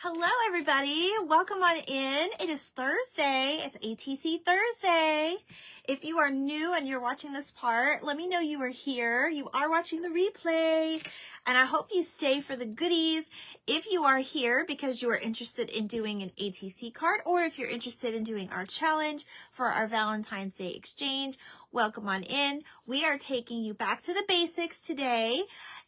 Hello, everybody. Welcome on in. It is Thursday. It's ATC Thursday. If you are new and you're watching this part, let me know you are here. You are watching the replay, and I hope you stay for the goodies. If you are here because you are interested in doing an ATC card, or if you're interested in doing our challenge for our Valentine's Day exchange, welcome on in. We are taking you back to the basics today.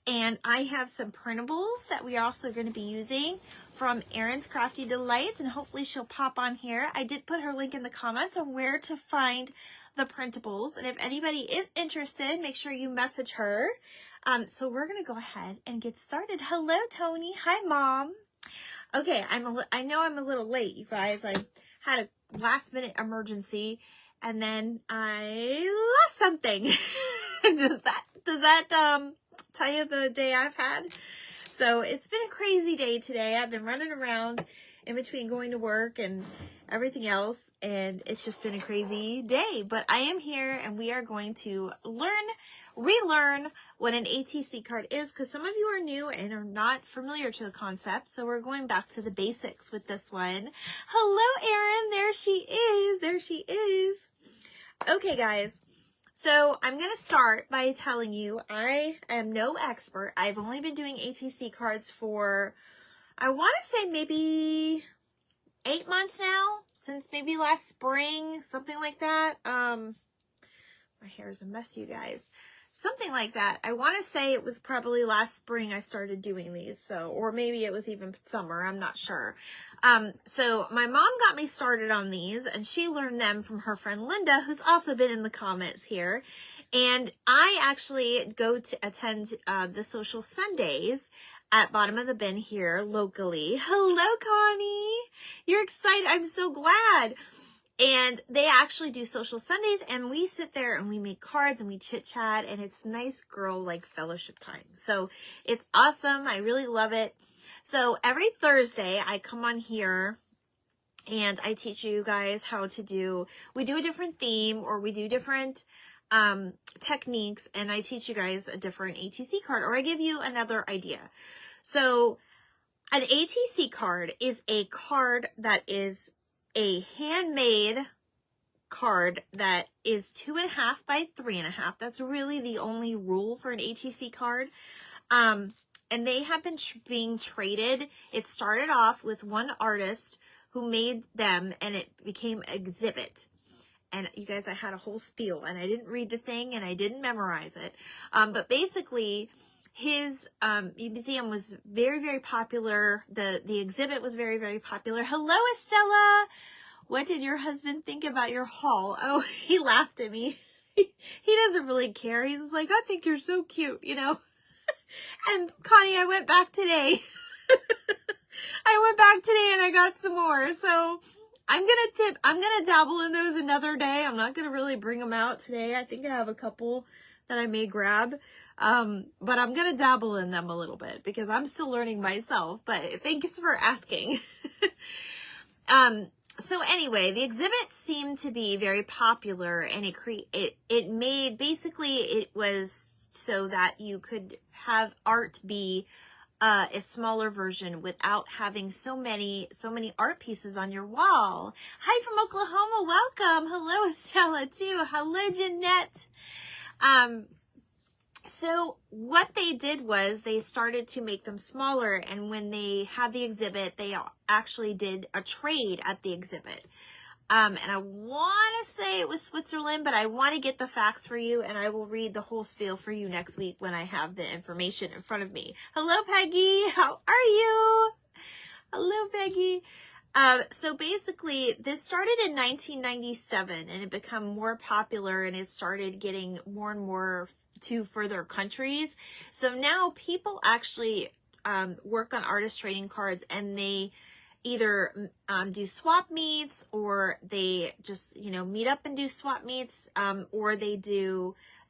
And I have some printables that we are also going to be using from Erin's Crafty Delights, and hopefully she'll pop on here. I did put her link in the comments on where to find the printables, and if anybody is interested, make sure you message her. So we're going to go ahead and get started. Hello, Tony. Hi, Mom. Okay, I know I'm a little late, you guys. I had a last-minute emergency, and then I lost something. Does that tell you the day I've had? So it's been a crazy day today. I've been running around in between going to work and everything else, and it's just been a crazy day. But I am here, and we are going to relearn what an ATC card is, because some of you are new and are not familiar to the concept. So we're going back to the basics with this one. Hello, Erin. There she is. There she is. Okay, guys. So I'm going to start by telling you I am no expert. I've only been doing ATC cards for, I want to say maybe 8 months now, since maybe last spring, something like that. My hair is a mess, you guys. Something like that. I want to say it was probably last spring I started doing these, so, or maybe it was even summer, I'm not sure. So my mom got me started on these, and she learned them from her friend Linda, who's also been in the comments here. And I actually go to attend the Social Sundays at Bottom of the Bin here locally. Hello, Connie. You're excited. I'm so glad. And they actually do Social Sundays, and we sit there and we make cards and we chit chat, and it's nice girl like fellowship time. So it's awesome. I really love it. So every Thursday I come on here and I teach you guys how to do, we do a different theme, or we do different techniques, and I teach you guys a different ATC card, or I give you another idea. So an ATC card is a card that is a handmade card that is 2.5 by 3.5. That's really the only rule for an ATC card. And they have been being traded. It started off with one artist who made them, and it became exhibit. And you guys, I had a whole spiel, and I didn't read the thing, and I didn't memorize it. But basically, his museum was very, very popular. The exhibit was very, very popular. Hello, Estella. What did your husband think about your haul? Oh, he laughed at me. He doesn't really care. He's just like, I think you're so cute, you know. And Connie, I went back today. I went back today and I got some more. So I'm gonna dabble in those another day. I'm not gonna really bring them out today. I think I have a couple that I may grab. But I'm gonna dabble in them a little bit because I'm still learning myself. But thanks for asking. So anyway, the exhibit seemed to be very popular, and it made, basically it was so that you could have art be a smaller version without having so many art pieces on your wall. Hi from Oklahoma, welcome. Hello, Estella too. Hello, Jeanette. So what they did was they started to make them smaller, and when they had the exhibit, they actually did a trade at the exhibit. And I want to say it was Switzerland, but I want to get the facts for you, and I will read the whole spiel for you next week when I have the information in front of me. Hello, Peggy. How are you? Hello, Peggy. So basically, this started in 1997, and it became more popular, and it started getting more and more to further countries. So now people actually work on artist trading cards, and they either do swap meets, or they just, you know, meet up and do swap meets, or they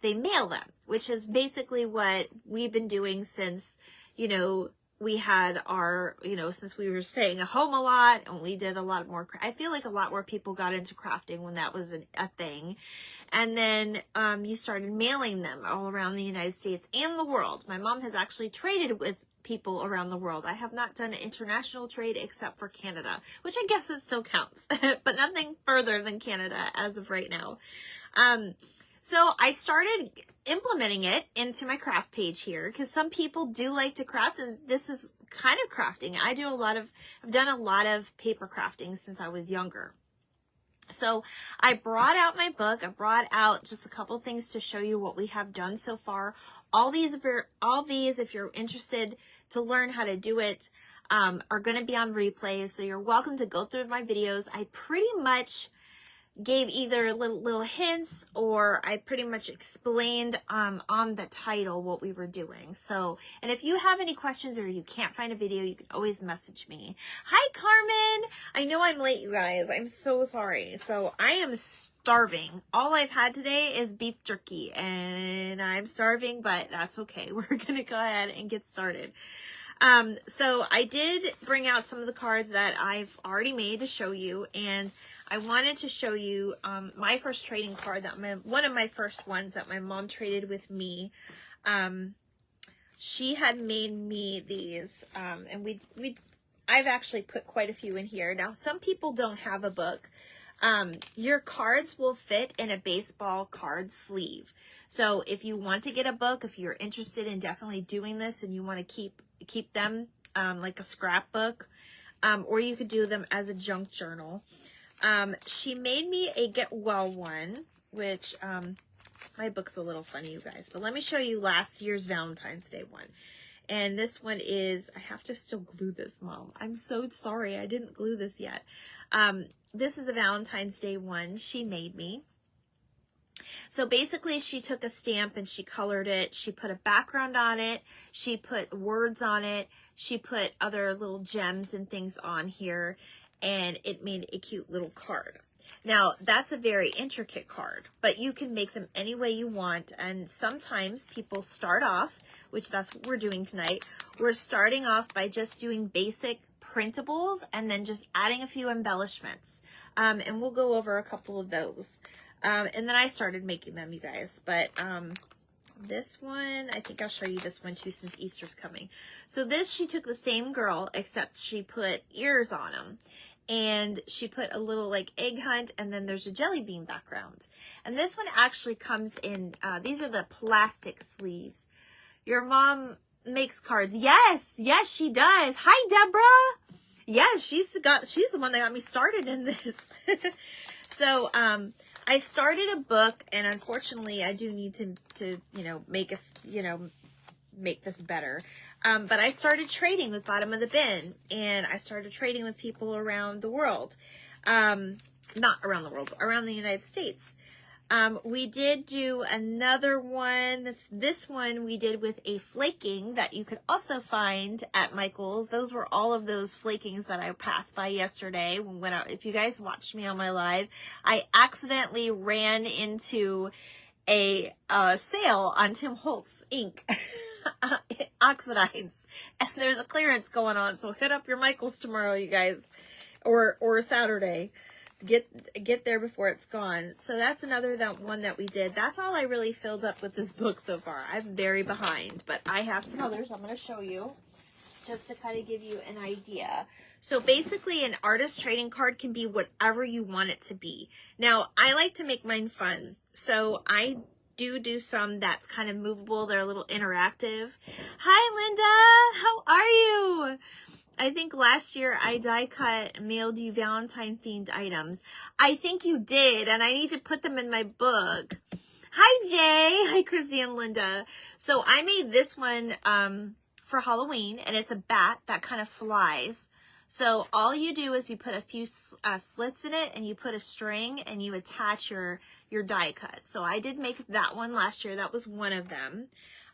mail them, which is basically what we've been doing since, you know, we had our, you know, since we were staying at home a lot, and we did a lot more, I feel like a lot more people got into crafting when that was a thing. And then you started mailing them all around the United States and the world. My mom has actually traded with people around the world. I have not done international trade except for Canada, which I guess it still counts, but nothing further than Canada as of right now. So I started implementing it into my craft page here because some people do like to craft, and this is kind of crafting. I've done a lot of paper crafting since I was younger. So I brought out my book. I brought out just a couple things to show you what we have done so far. All these, if you're interested to learn how to do it, are going to be on replays. So you're welcome to go through my videos. I pretty much gave either little hints, or I pretty much explained on the title what we were doing. So, and if you have any questions or you can't find a video, you can always message me. Hi, Carmen. I know I'm late, you guys. I'm so sorry. So I am starving. All I've had today is beef jerky, and I'm starving, but that's okay. We're going to go ahead and get started. So I did bring out some of the cards that I've already made to show you, and I wanted to show you my first trading card, one of my first ones that my mom traded with me. She had made me these, and I've actually put quite a few in here. Now, some people don't have a book. Your cards will fit in a baseball card sleeve. So if you want to get a book, if you're interested in definitely doing this and you want to keep them like a scrapbook, or you could do them as a junk journal. She made me a Get Well one, which my book's a little funny, you guys, but let me show you last year's Valentine's Day one. And this one is, I have to still glue this, Mom. I'm so sorry, I didn't glue this yet. This is a Valentine's Day one she made me. So basically she took a stamp and she colored it. She put a background on it. She put words on it. She put other little gems and things on here, and it made a cute little card. Now, that's a very intricate card, but you can make them any way you want. And sometimes people start off, which that's what we're doing tonight. We're starting off by just doing basic printables and then just adding a few embellishments. And we'll go over a couple of those. And then I started making them, you guys. But this one, I think I'll show you this one too since Easter's coming. So this, she took the same girl, except she put ears on them. And she put a little like egg hunt, and then there's a jelly bean background. And this one actually comes in, these are the plastic sleeves. Your mom makes cards. Yes, yes, she does. Hi, Deborah. Yes, she's the one that got me started in this. So, I started a book, and unfortunately I do need to make this better. But I started trading with Bottom of the Bin, and I started trading with people around the world. Not around the world, but around the United States. We did do another one. This one we did with a flaking that you could also find at Michael's. Those were all of those flakings that I passed by yesterday. If you guys watched me on my live, I accidentally ran into a sale on Tim Holtz ink. Oxidides, and there's a clearance going on, so hit up your Michael's tomorrow, you guys, or Saturday. Get there before it's gone. So that's another one that we did. That's all I really filled up with this book so far. I'm very behind, but I have some others I'm going to show you just to kind of give you an idea. So basically, an artist trading card can be whatever you want it to be. Now, I like to make mine fun, so I do some that's kind of movable. They're a little interactive. Hi, Linda. How are you? I think last year I die cut mailed you Valentine themed items. I think you did, and I need to put them in my book. Hi, Jay. Hi, Chrissy and Linda. So I made this one for Halloween, and it's a bat that kind of flies. So all you do is you put a few slits in it, and you put a string, and you attach your die cut. So I did make that one last year. That was one of them.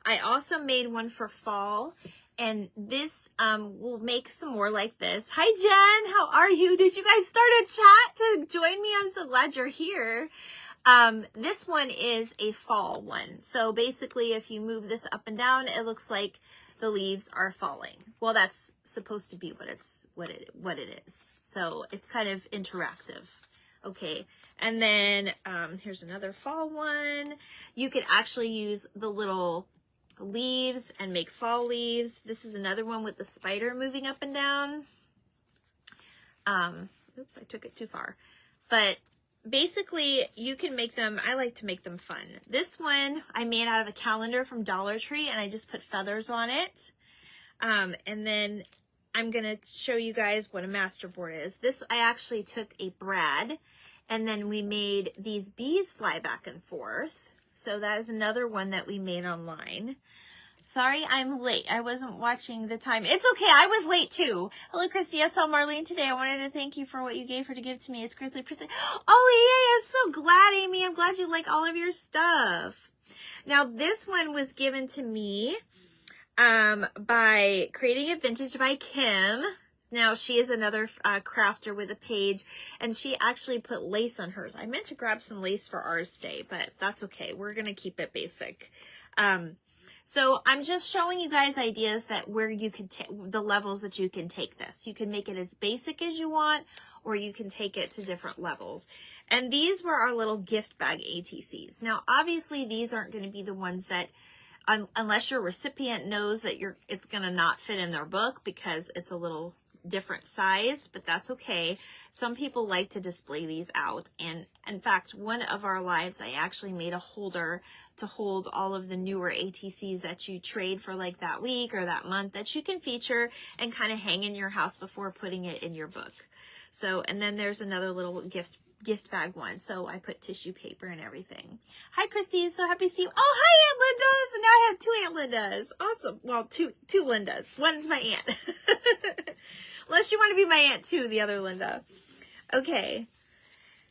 I also made one for fall, and this will make some more like this. Hi, Jen. How are you? Did you guys start a chat to join me? I'm so glad you're here. This one is a fall one. So basically, if you move this up and down, it looks like the leaves are falling. Well, that's supposed to be what it is. So it's kind of interactive. Okay. And then here's another fall one. You could actually use the little leaves and make fall leaves. This is another one with the spider moving up and down. Oops, I took it too far. But basically, you can make them, I like to make them fun. This one I made out of a calendar from Dollar Tree, and I just put feathers on it. And then I'm going to show you guys what a masterboard is. This, I actually took a brad, and then we made these bees fly back and forth. So that is another one that we made online. Sorry, I'm late. I wasn't watching the time. It's okay. I was late too. Hello, Christy. I saw Marlene today. I wanted to thank you for what you gave her to give to me. It's greatly appreciated. Oh, yeah. I'm so glad, Amy. I'm glad you like all of your stuff. Now, this one was given to me by Creating a Vintage by Kim. Now, she is another crafter with a page, and she actually put lace on hers. I meant to grab some lace for ours today, but that's okay. We're going to keep it basic. So I'm just showing you guys ideas that where you can take the levels that you can take this. You can make it as basic as you want, or you can take it to different levels. And these were our little gift bag ATCs. Now, obviously, these aren't going to be the ones that, unless your recipient knows that it's going to not fit in their book because it's a little different size, but that's okay. Some people like to display these out, and in fact, one of our lives, I actually made a holder to hold all of the newer ATCs that you trade for like that week or that month that you can feature and kind of hang in your house before putting it in your book. So, and then there's another little gift bag one. So I put tissue paper and everything. Hi, Christy. So happy to see you. Oh, hi, Aunt Linda. So now I have 2 Aunt Lindas. Awesome. Well, two Lindas. One's my aunt. Unless you want to be my aunt too, the other Linda. Okay.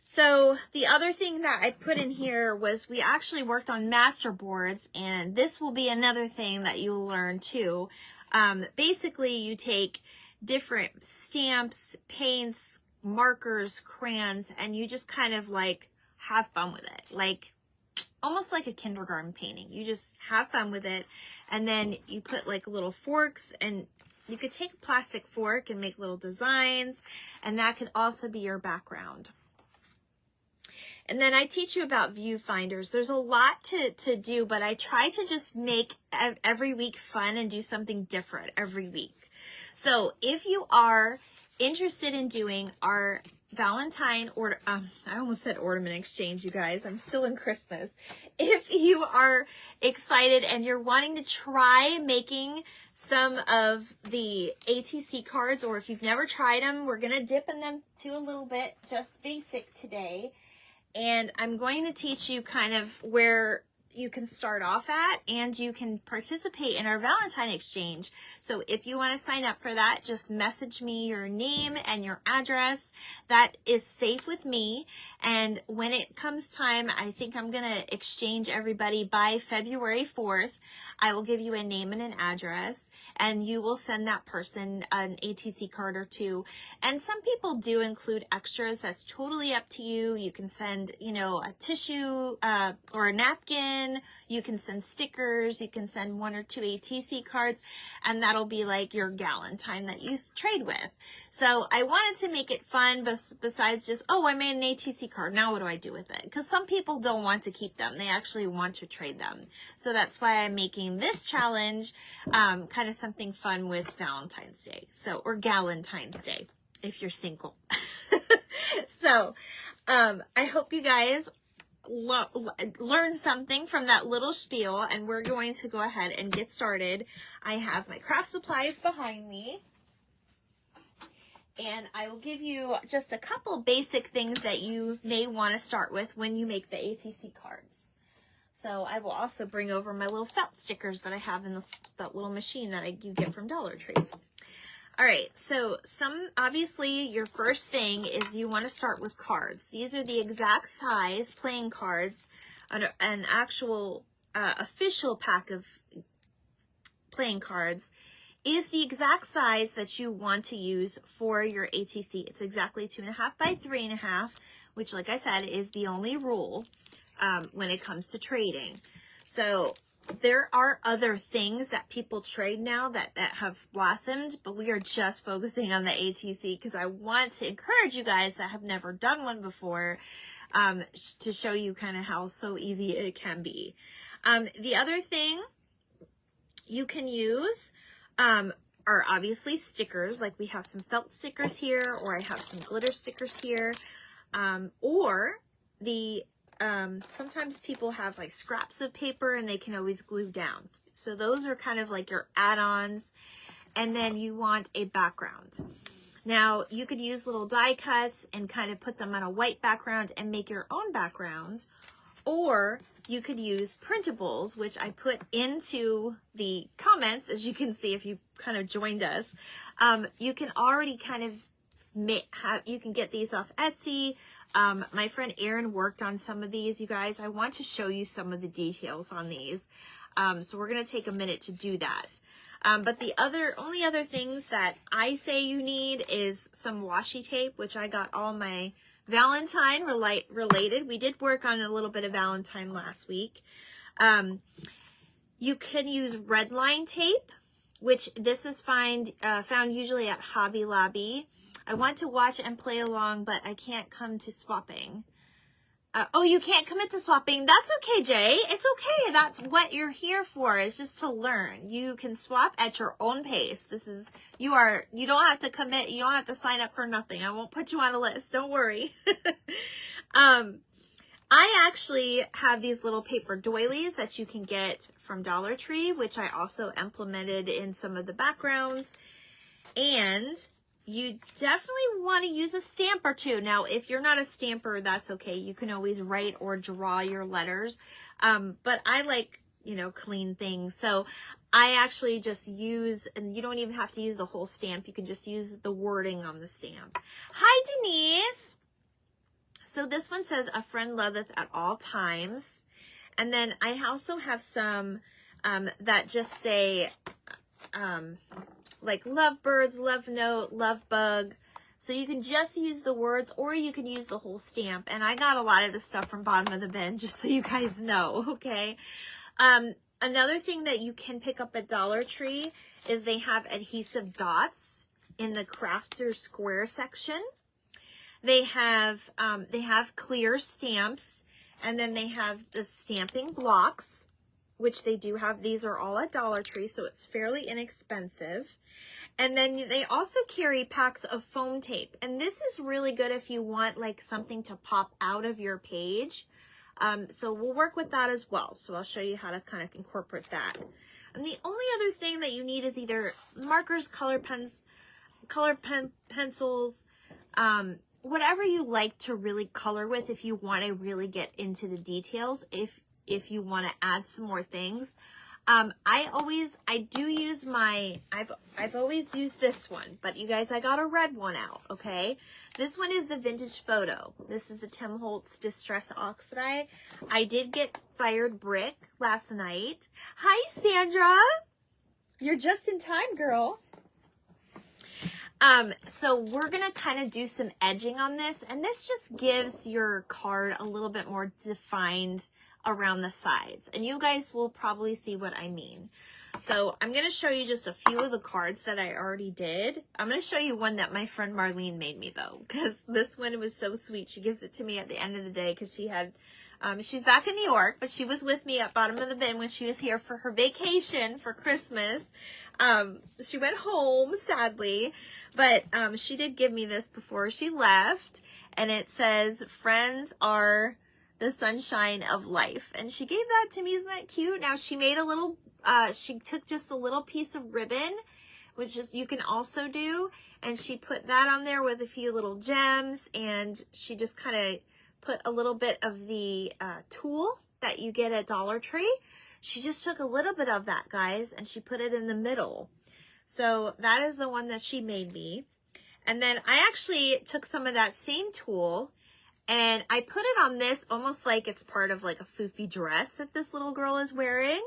So the other thing that I put in here was we actually worked on master boards, and this will be another thing that you'll learn too. Basically, you take different stamps, paints, markers, crayons, and you just kind of like have fun with it. Like almost like a kindergarten painting. You just have fun with it. And then you put like little forks, and you could take a plastic fork and make little designs, and that could also be your background. And then I teach you about viewfinders. There's a lot to do, but I try to just make every week fun and do something different every week. So if you are interested in doing our Valentine order, I almost said ornament exchange, you guys. I'm still in Christmas. If you are excited and you're wanting to try making some of the ATC cards, or if you've never tried them, we're going to dip in them too a little bit, just basic today. And I'm going to teach you kind of where you can start off at, and you can participate in our Valentine exchange. So if you want to sign up for that, just message me your name and your address. That is safe with me. And when it comes time, I think I'm going to exchange everybody by February 4th. I will give you a name and an address, and you will send that person an ATC card or 2. And some people do include extras. That's totally up to you. You can send, you know, a tissue or a napkin. You can send stickers. You can send 1 or 2 ATC cards, and that'll be like your Galentine that you trade with. So I wanted to make it fun, besides just, oh, I made an ATC card. Now what do I do with it? Because some people don't want to keep them. They actually want to trade them. So that's why I'm making this challenge kind of something fun with Valentine's Day. So, or Galentine's Day, if you're single. So I hope you guys learn something from that little spiel, and we're going to go ahead and get started. I have my craft supplies behind me, and I will give you just a couple basic things that you may want to start with when you make the ATC cards. So I will also bring over my little felt stickers that I have in that little machine that you get from Dollar Tree. All right, so obviously your first thing is you want to start with cards. These are the exact size playing cards. An actual official pack of playing cards is the exact size that you want to use for your ATC. It's exactly 2.5 by 3.5, which, like I said, is the only rule when it comes to trading. So there are other things that people trade now that have blossomed, but we are just focusing on the ATC because I want to encourage you guys that have never done one before to show you kind of how so easy it can be. The other thing you can use are obviously stickers, like we have some felt stickers here, or I have some glitter stickers here, or the sometimes people have like scraps of paper and they can always glue down. So those are kind of like your add-ons. And then you want a background. Now you could use little die cuts and kind of put them on a white background and make your own background, or you could use printables, which I put into the comments, as you can see if you kind of joined us. You can already kind of you can get these off Etsy. My friend Erin worked on some of these, you guys. I want to show you some of the details on these. So we're going to take a minute to do that. But the only other things that I say you need is some washi tape, which I got all my Valentine related. We did work on a little bit of Valentine last week. You can use red line tape, which this is found usually at Hobby Lobby. I want to watch and play along, but I can't come to swapping. Oh, you can't commit to swapping. That's okay, Jay. It's okay. That's what you're here for, is just to learn. You can swap at your own pace. You don't have to commit. You don't have to sign up for nothing. I won't put you on a list. Don't worry. I actually have these little paper doilies that you can get from Dollar Tree, which I also implemented in some of the backgrounds. And you definitely want to use a stamp or two. Now, if you're not a stamper, that's okay. You can always write or draw your letters. But I like, clean things. So I actually just use, and you don't even have to use the whole stamp. You can just use the wording on the stamp. Hi, Denise. So this one says, "A friend loveth at all times." And then I also have some that just say, like love birds, love note, love bug. So you can just use the words, or you can use the whole stamp. And I got a lot of this stuff from bottom of the bin, just so you guys know, okay? Another thing that you can pick up at Dollar Tree is they have adhesive dots in the Crafter Square section. They have clear stamps, and then they have the stamping blocks, which they do have. These are all at Dollar Tree, so it's fairly inexpensive. And then they also carry packs of foam tape. And this is really good if you want like something to pop out of your page. So we'll work with that as well. So I'll show you how to kind of incorporate that. And the only other thing that you need is either markers, pencils, whatever you like to really color with if you want to really get into the details. If you want to add some more things. I've always used this one, but you guys, I got a red one out, okay? This one is the Vintage Photo. This is the Tim Holtz Distress Oxide. I did get Fired Brick last night. Hi, Sandra. You're just in time, girl. So we're going to kind of do some edging on this, and this just gives your card a little bit more defined around the sides, and you guys will probably see what I mean. So I'm going to show you just a few of the cards that I already did. I'm going to show you one that my friend Marlene made me though, because this one was so sweet. She gives it to me at the end of the day because she had, she's back in New York, but she was with me at bottom of the bin when she was here for her vacation for Christmas. She went home, sadly, but she did give me this before she left, and it says, "Friends are the sunshine of life." And she gave that to me. Isn't that cute? Now she made a little, she took just a little piece of ribbon, which is, you can also do, and she put that on there with a few little gems, and she just kind of put a little bit of the tulle that you get at Dollar Tree. She just took a little bit of that, guys, and she put it in the middle. So that is the one that she made me. And then I actually took some of that same tulle and I put it on this almost like it's part of like a foofy dress that this little girl is wearing.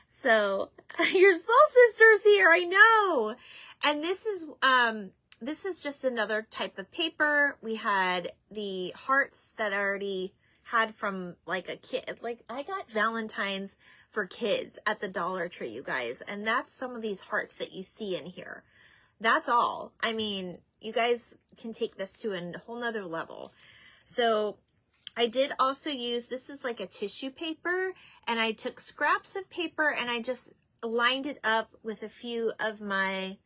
So your soul sister's here, I know. And this is just another type of paper. We had the hearts that I already had from like a kid. Like I got Valentine's for kids at the Dollar Tree, you guys. And that's some of these hearts that you see in here. That's all. I mean, you guys can take this to a whole nother level. So I did also use, this is like a tissue paper, and I took scraps of paper and I just lined it up with a few of my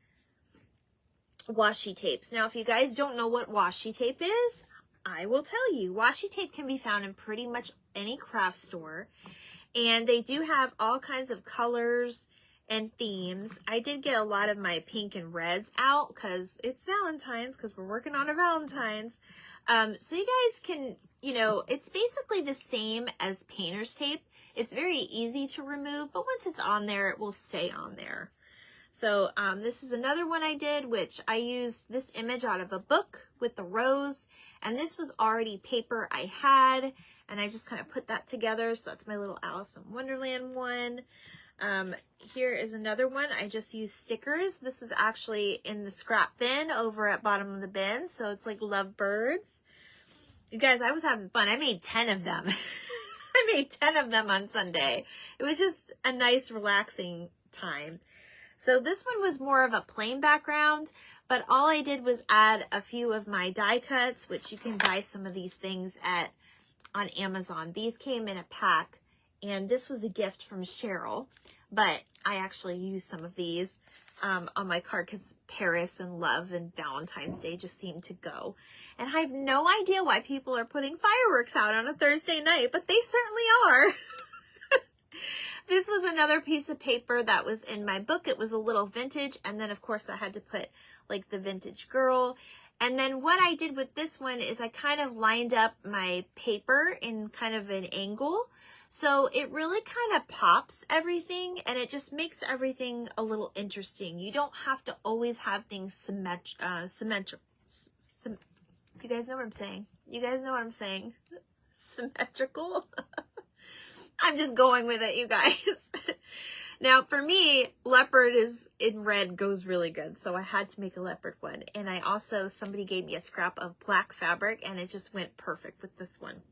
washi tapes. Now, if you guys don't know what washi tape is, I will tell you. Washi tape can be found in pretty much any craft store, and they do have all kinds of colors and themes. I did get a lot of my pink and reds out because it's Valentine's, because we're working on a Valentine's. So you guys can, you know, it's basically the same as painter's tape. It's very easy to remove, but once it's on there, it will stay on there. So this is another one I did, which I used this image out of a book with the rose, and this was already paper I had, and I just kind of put that together. So that's my little Alice in Wonderland one. Here is another one. I just used stickers. This was actually in the scrap bin over at bottom of the bin. So it's like love birds. You guys, I was having fun. I made 10 of them. I made 10 of them on Sunday. It was just a nice relaxing time. So this one was more of a plain background, but all I did was add a few of my die cuts, which you can buy some of these things on Amazon. These came in a pack, and this was a gift from Cheryl, but I actually used some of these on my card because Paris and love and Valentine's Day just seem to go. And I have no idea why people are putting fireworks out on a Thursday night, but they certainly are. This was another piece of paper that was in my book. It was a little vintage, and then of course I had to put like the vintage girl. And then what I did with this one is I kind of lined up my paper in kind of an angle. So it really kind of pops everything, and it just makes everything a little interesting. You don't have to always have things symmetrical. You guys know what I'm saying? You guys know what I'm saying? Symmetrical? I'm just going with it, you guys. Now, for me, leopard is in red goes really good, so I had to make a leopard one. And I also, somebody gave me a scrap of black fabric, and it just went perfect with this one.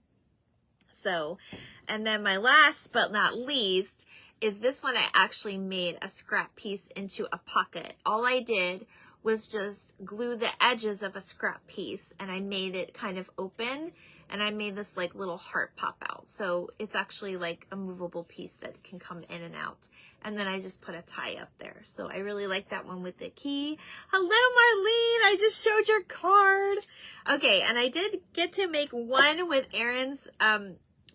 So, and then my last but not least is this one. I actually made a scrap piece into a pocket. All I did was just glue the edges of a scrap piece, and I made it kind of open, and I made this like little heart pop out. So it's actually like a movable piece that can come in and out. And then I just put a tie up there. So I really like that one with the key. Hello, Marlene. I just showed your card. Okay, and I did get to make one with Erin's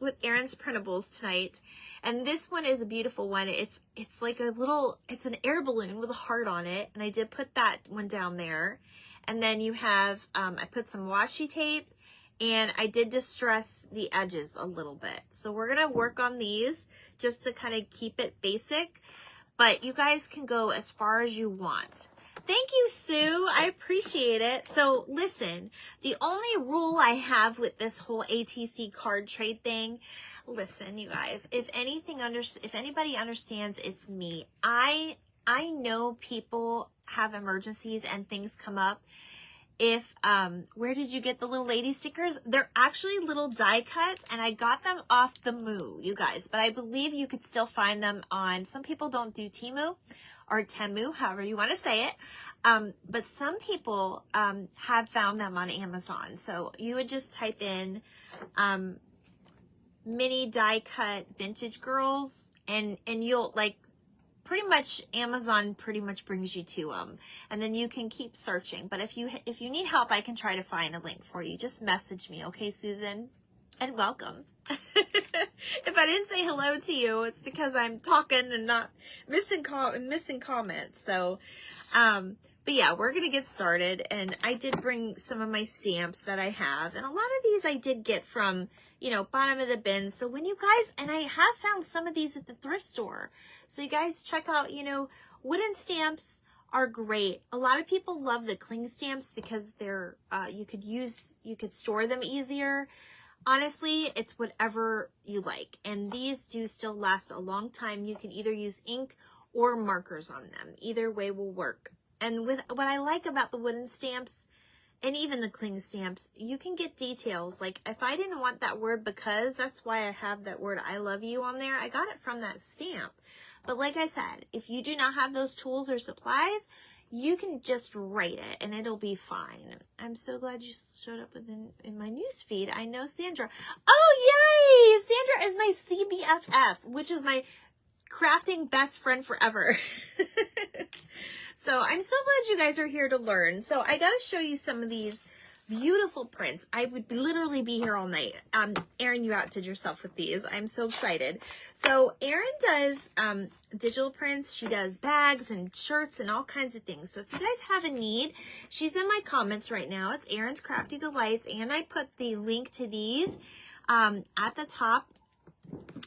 printables tonight. And this one is a beautiful one. It's like a little, it's an air balloon with a heart on it. And I did put that one down there. And then you have, I put some washi tape, and I did distress the edges a little bit. So we're going to work on these just to kind of keep it basic. But you guys can go as far as you want. Thank you, Sue. I appreciate it. So listen, the only rule I have with this whole ATC card trade thing, listen, you guys, if anybody understands, it's me. I know people have emergencies and things come up. If, where did you get the little lady stickers? They're actually little die cuts, and I got them off the Moo, you guys, but I believe you could still find them on, some people don't do Temu or Temu, however you want to say it. But some people, have found them on Amazon. So you would just type in, mini die cut vintage girls, and you'll like, pretty much Amazon pretty much brings you to them, and then you can keep searching. But if you need help, I can try to find a link for you. Just message me, okay, Susan? And welcome. If I didn't say hello to you, it's because I'm talking and not missing comments. So, but yeah, we're gonna get started. And I did bring some of my stamps that I have, and a lot of these I did get from, you know, bottom of the bin. So when you guys, and I have found some of these at the thrift store. So you guys check out, you know, wooden stamps are great. A lot of people love the cling stamps because they're, you could store them easier. Honestly, it's whatever you like. And these do still last a long time. You can either use ink or markers on them. Either way will work. And with what I like about the wooden stamps, and even the cling stamps, you can get details. Like if I didn't want that word because, that's why I have that word I love you on there. I got it from that stamp. But like I said, if you do not have those tools or supplies, you can just write it and it'll be fine. I'm so glad you showed up in my news feed. I know Sandra. Oh, yay! Sandra is my CBFF, which is my crafting best friend forever. So I'm so glad you guys are here to learn. So I got to show you some of these beautiful prints. I would literally be here all night. Erin, you outdid yourself with these. I'm so excited. So Erin does digital prints. She does bags and shirts and all kinds of things. So if you guys have a need, she's in my comments right now. It's Erin's Crafty Delights, and I put the link to these at the top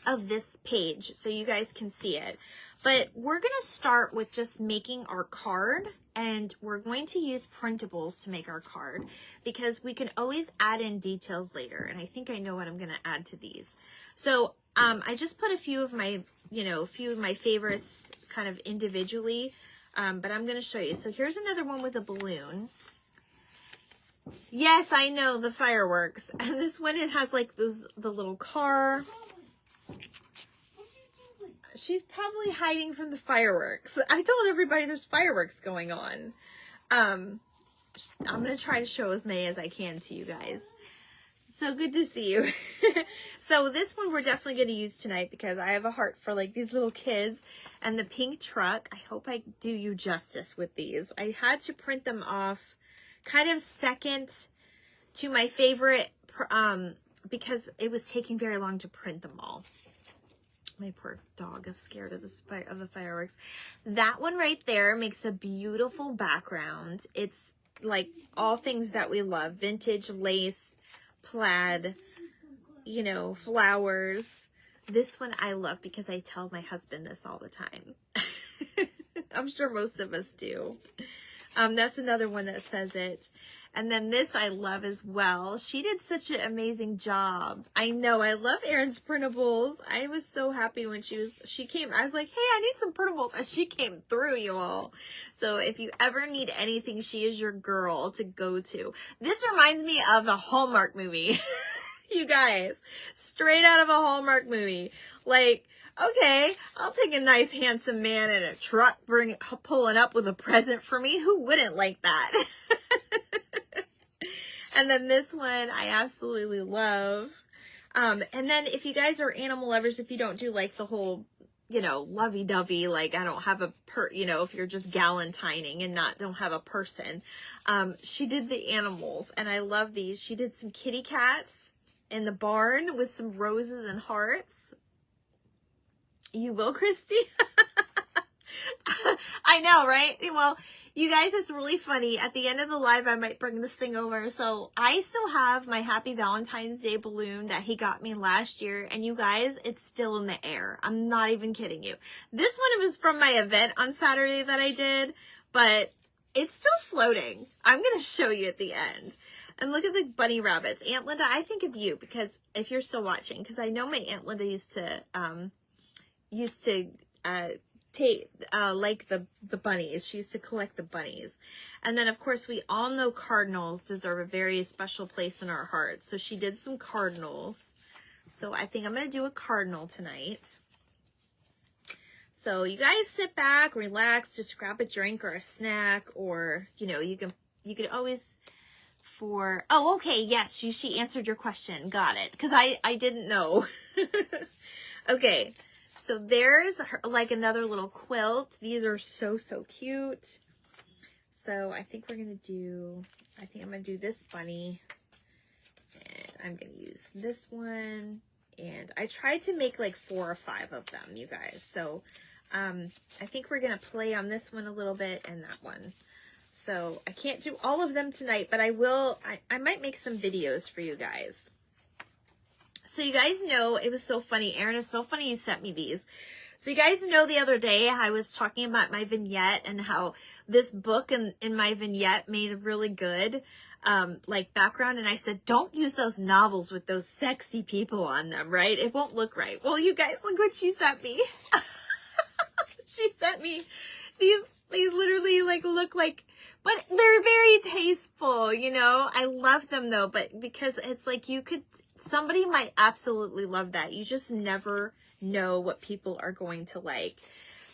of this page so you guys can see it. But we're going to start with just making our card, and we're going to use printables to make our card because we can always add in details later. And I think I know what I'm going to add to these. So I just put a few of my, a few of my favorites kind of individually, but I'm going to show you. So here's another one with a balloon. Yes, I know, the fireworks. And this one, it has like the little car. She's probably hiding from the fireworks. I told everybody there's fireworks going on. I'm going to try to show as many as I can to you guys. So good to see you. So this one we're definitely going to use tonight because I have a heart for like these little kids. And the pink truck, I hope I do you justice with these. I had to print them off kind of second to my favorite because it was taking very long to print them all. My poor dog is scared of the fireworks. That one right there makes a beautiful background. It's like all things that we love. Vintage lace, plaid, flowers. This one I love because I tell my husband this all the time. I'm sure most of us do. That's another one that says it. And then this I love as well. She did such an amazing job. I know, I love Erin's printables. I was so happy when she came. I was like, hey, I need some printables. And she came through, you all. So if you ever need anything, she is your girl to go to. This reminds me of a Hallmark movie. You guys, straight out of a Hallmark movie. Like, okay, I'll take a nice handsome man in a truck pulling up with a present for me. Who wouldn't like that? And then this one I absolutely love. And then if you guys are animal lovers, if you don't do like the whole, lovey-dovey, like I don't have a if you're just galentining and don't have a person. She did the animals and I love these. She did some kitty cats in the barn with some roses and hearts. You will, Christy? I know, right? Well, you guys, it's really funny. At the end of the live, I might bring this thing over. So I still have my Happy Valentine's Day balloon that he got me last year. And you guys, it's still in the air. I'm not even kidding you. This one was from my event on Saturday that I did, but it's still floating. I'm going to show you at the end. And look at the bunny rabbits. Aunt Linda, I think of you because if you're still watching, because I know my Aunt Linda used to like the bunnies. She used to collect the bunnies. And then of course we all know cardinals deserve a very special place in our hearts. So she did some cardinals. So I think I'm going to do a cardinal tonight. So you guys sit back, relax, just grab a drink or a snack, or you could always oh, okay, yes, she answered your question. Got it. Because I didn't know. Okay. So there's like another little quilt. These are so cute. So I think I'm going to do this bunny. And I'm going to use this one. And I tried to make like 4 or 5 of them, you guys. So I think we're going to play on this one a little bit and that one. So I can't do all of them tonight, but I will. I might make some videos for you guys. So you guys know, it was so funny. Erin, is so funny you sent me these. So you guys know the other day I was talking about my vignette and how this book in my vignette made a really good like background. And I said, don't use those novels with those sexy people on them, right? It won't look right. Well, you guys, look what she sent me. She sent me these literally like look like, but they're very tasteful, I love them though, but because it's like somebody might absolutely love that. You just never know what people are going to like.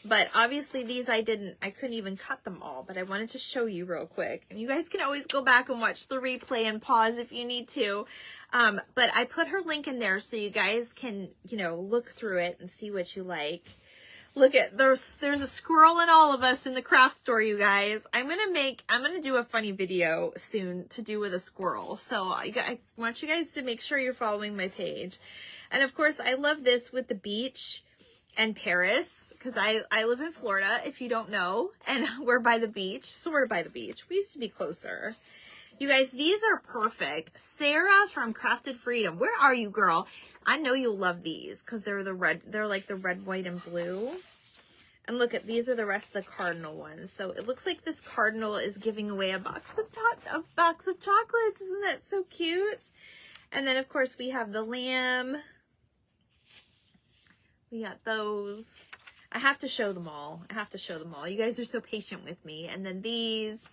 But obviously these I couldn't even cut them all, but I wanted to show you real quick. And you guys can always go back and watch the replay and pause if you need to. But I put her link in there so you guys can, look through it and see what you like. Look at, there's a squirrel in all of us in the craft store, you guys. I'm gonna do a funny video soon to do with a squirrel. So I want you guys to make sure you're following my page. And of course, I love this with the beach and Paris, because I live in Florida, if you don't know, and we're by the beach, sort of by the beach. We used to be closer. You guys, these are perfect. Sarah from Crafted Freedom. Where are you, girl? I know you'll love these because they're like the red, white, and blue. And look at, these are the rest of the cardinal ones. So it looks like this cardinal is giving away a box of chocolates. Isn't that so cute? And then of course we have the lamb. We got those. I have to show them all. I have to show them all. You guys are so patient with me. And then these.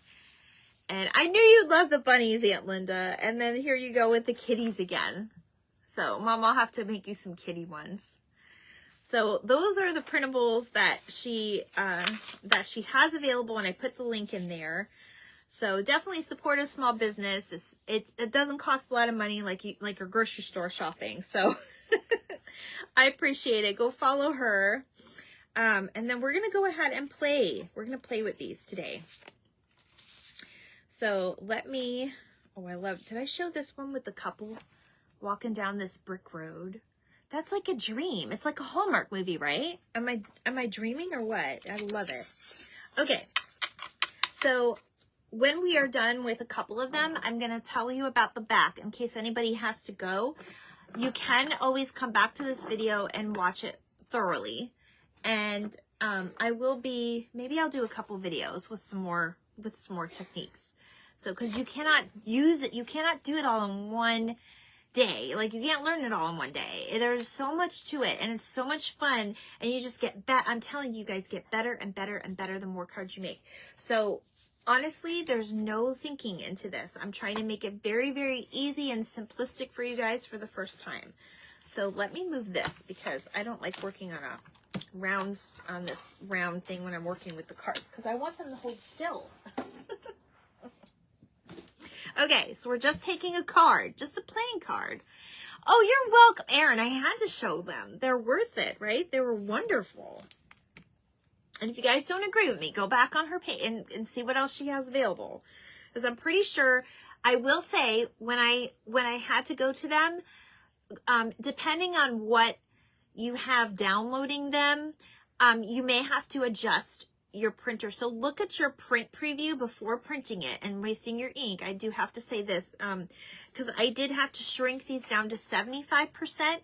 And I knew you'd love the bunnies, Aunt Linda. And then here you go with the kitties again. So, Mom, I'll have to make you some kitty ones. So, those are the printables that she has available, and I put the link in there. So, definitely support a small business. It doesn't cost a lot of money like your grocery store shopping. So, I appreciate it. Go follow her. And then we're going to go ahead and play. We're going to play with these today. So, let me... Oh, I love... Did I show this one with the couple walking down this brick road? That's like a dream. It's like a Hallmark movie, right? Am I dreaming or what? I love it. Okay. So when we are done with a couple of them, I'm going to tell you about the back in case anybody has to go. You can always come back to this video and watch it thoroughly. And I will be, maybe I'll do a couple videos with some more techniques. So, because you cannot use it, you cannot do it all in one day. Like, you can't learn it all in one day. There's so much to it, and it's so much fun, and you just get better. I'm telling you guys, get better and better and better the more cards you make. So honestly, there's no thinking into this. I'm trying to make it very, very easy and simplistic for you guys for the first time. So let me move this because I don't like working on this round thing when I'm working with the cards because I want them to hold still. Okay, so we're just taking a card, just a plain card. Oh, you're welcome, Erin. I had to show them. They're worth it, right? They were wonderful. And if you guys don't agree with me, go back on her page and see what else she has available. Because I'm pretty sure, I will say, when I had to go to them, depending on what you have downloading them, you may have to adjust your printer. So look at your print preview before printing it and wasting your ink. I do have to say this, because I did have to shrink these down to 75%.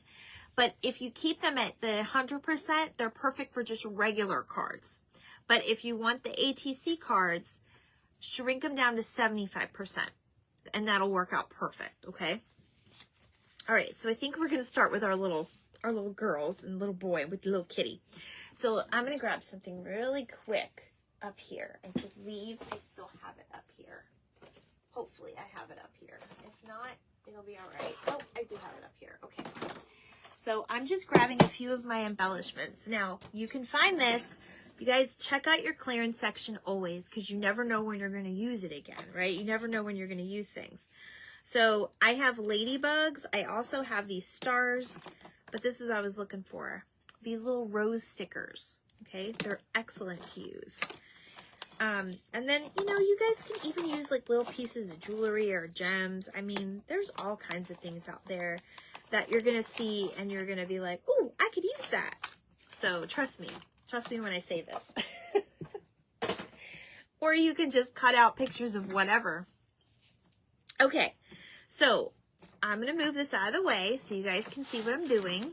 But if you keep them at the 100%, they're perfect for just regular cards. But if you want the ATC cards, shrink them down to 75%. And that'll work out perfect, okay? All right, so I think we're going to start with our little girls and little boy with the little kitty. So I'm going to grab something really quick up here. I believe I still have it up here. Hopefully I have it up here. If not, it'll be all right. Oh, I do have it up here. Okay. So I'm just grabbing a few of my embellishments. Now, you can find this. You guys check out your clearance section always because you never know when you're going to use it again, right? You never know when you're going to use things. So I have ladybugs. I also have these stars, but this is what I was looking for. These little rose stickers, okay? They're excellent to use. And then, you know, you guys can even use like little pieces of jewelry or gems. I mean, there's all kinds of things out there that you're going to see and you're going to be like, ooh, I could use that. So trust me when I say this. Or you can just cut out pictures of whatever. Okay, so I'm going to move this out of the way so you guys can see what I'm doing.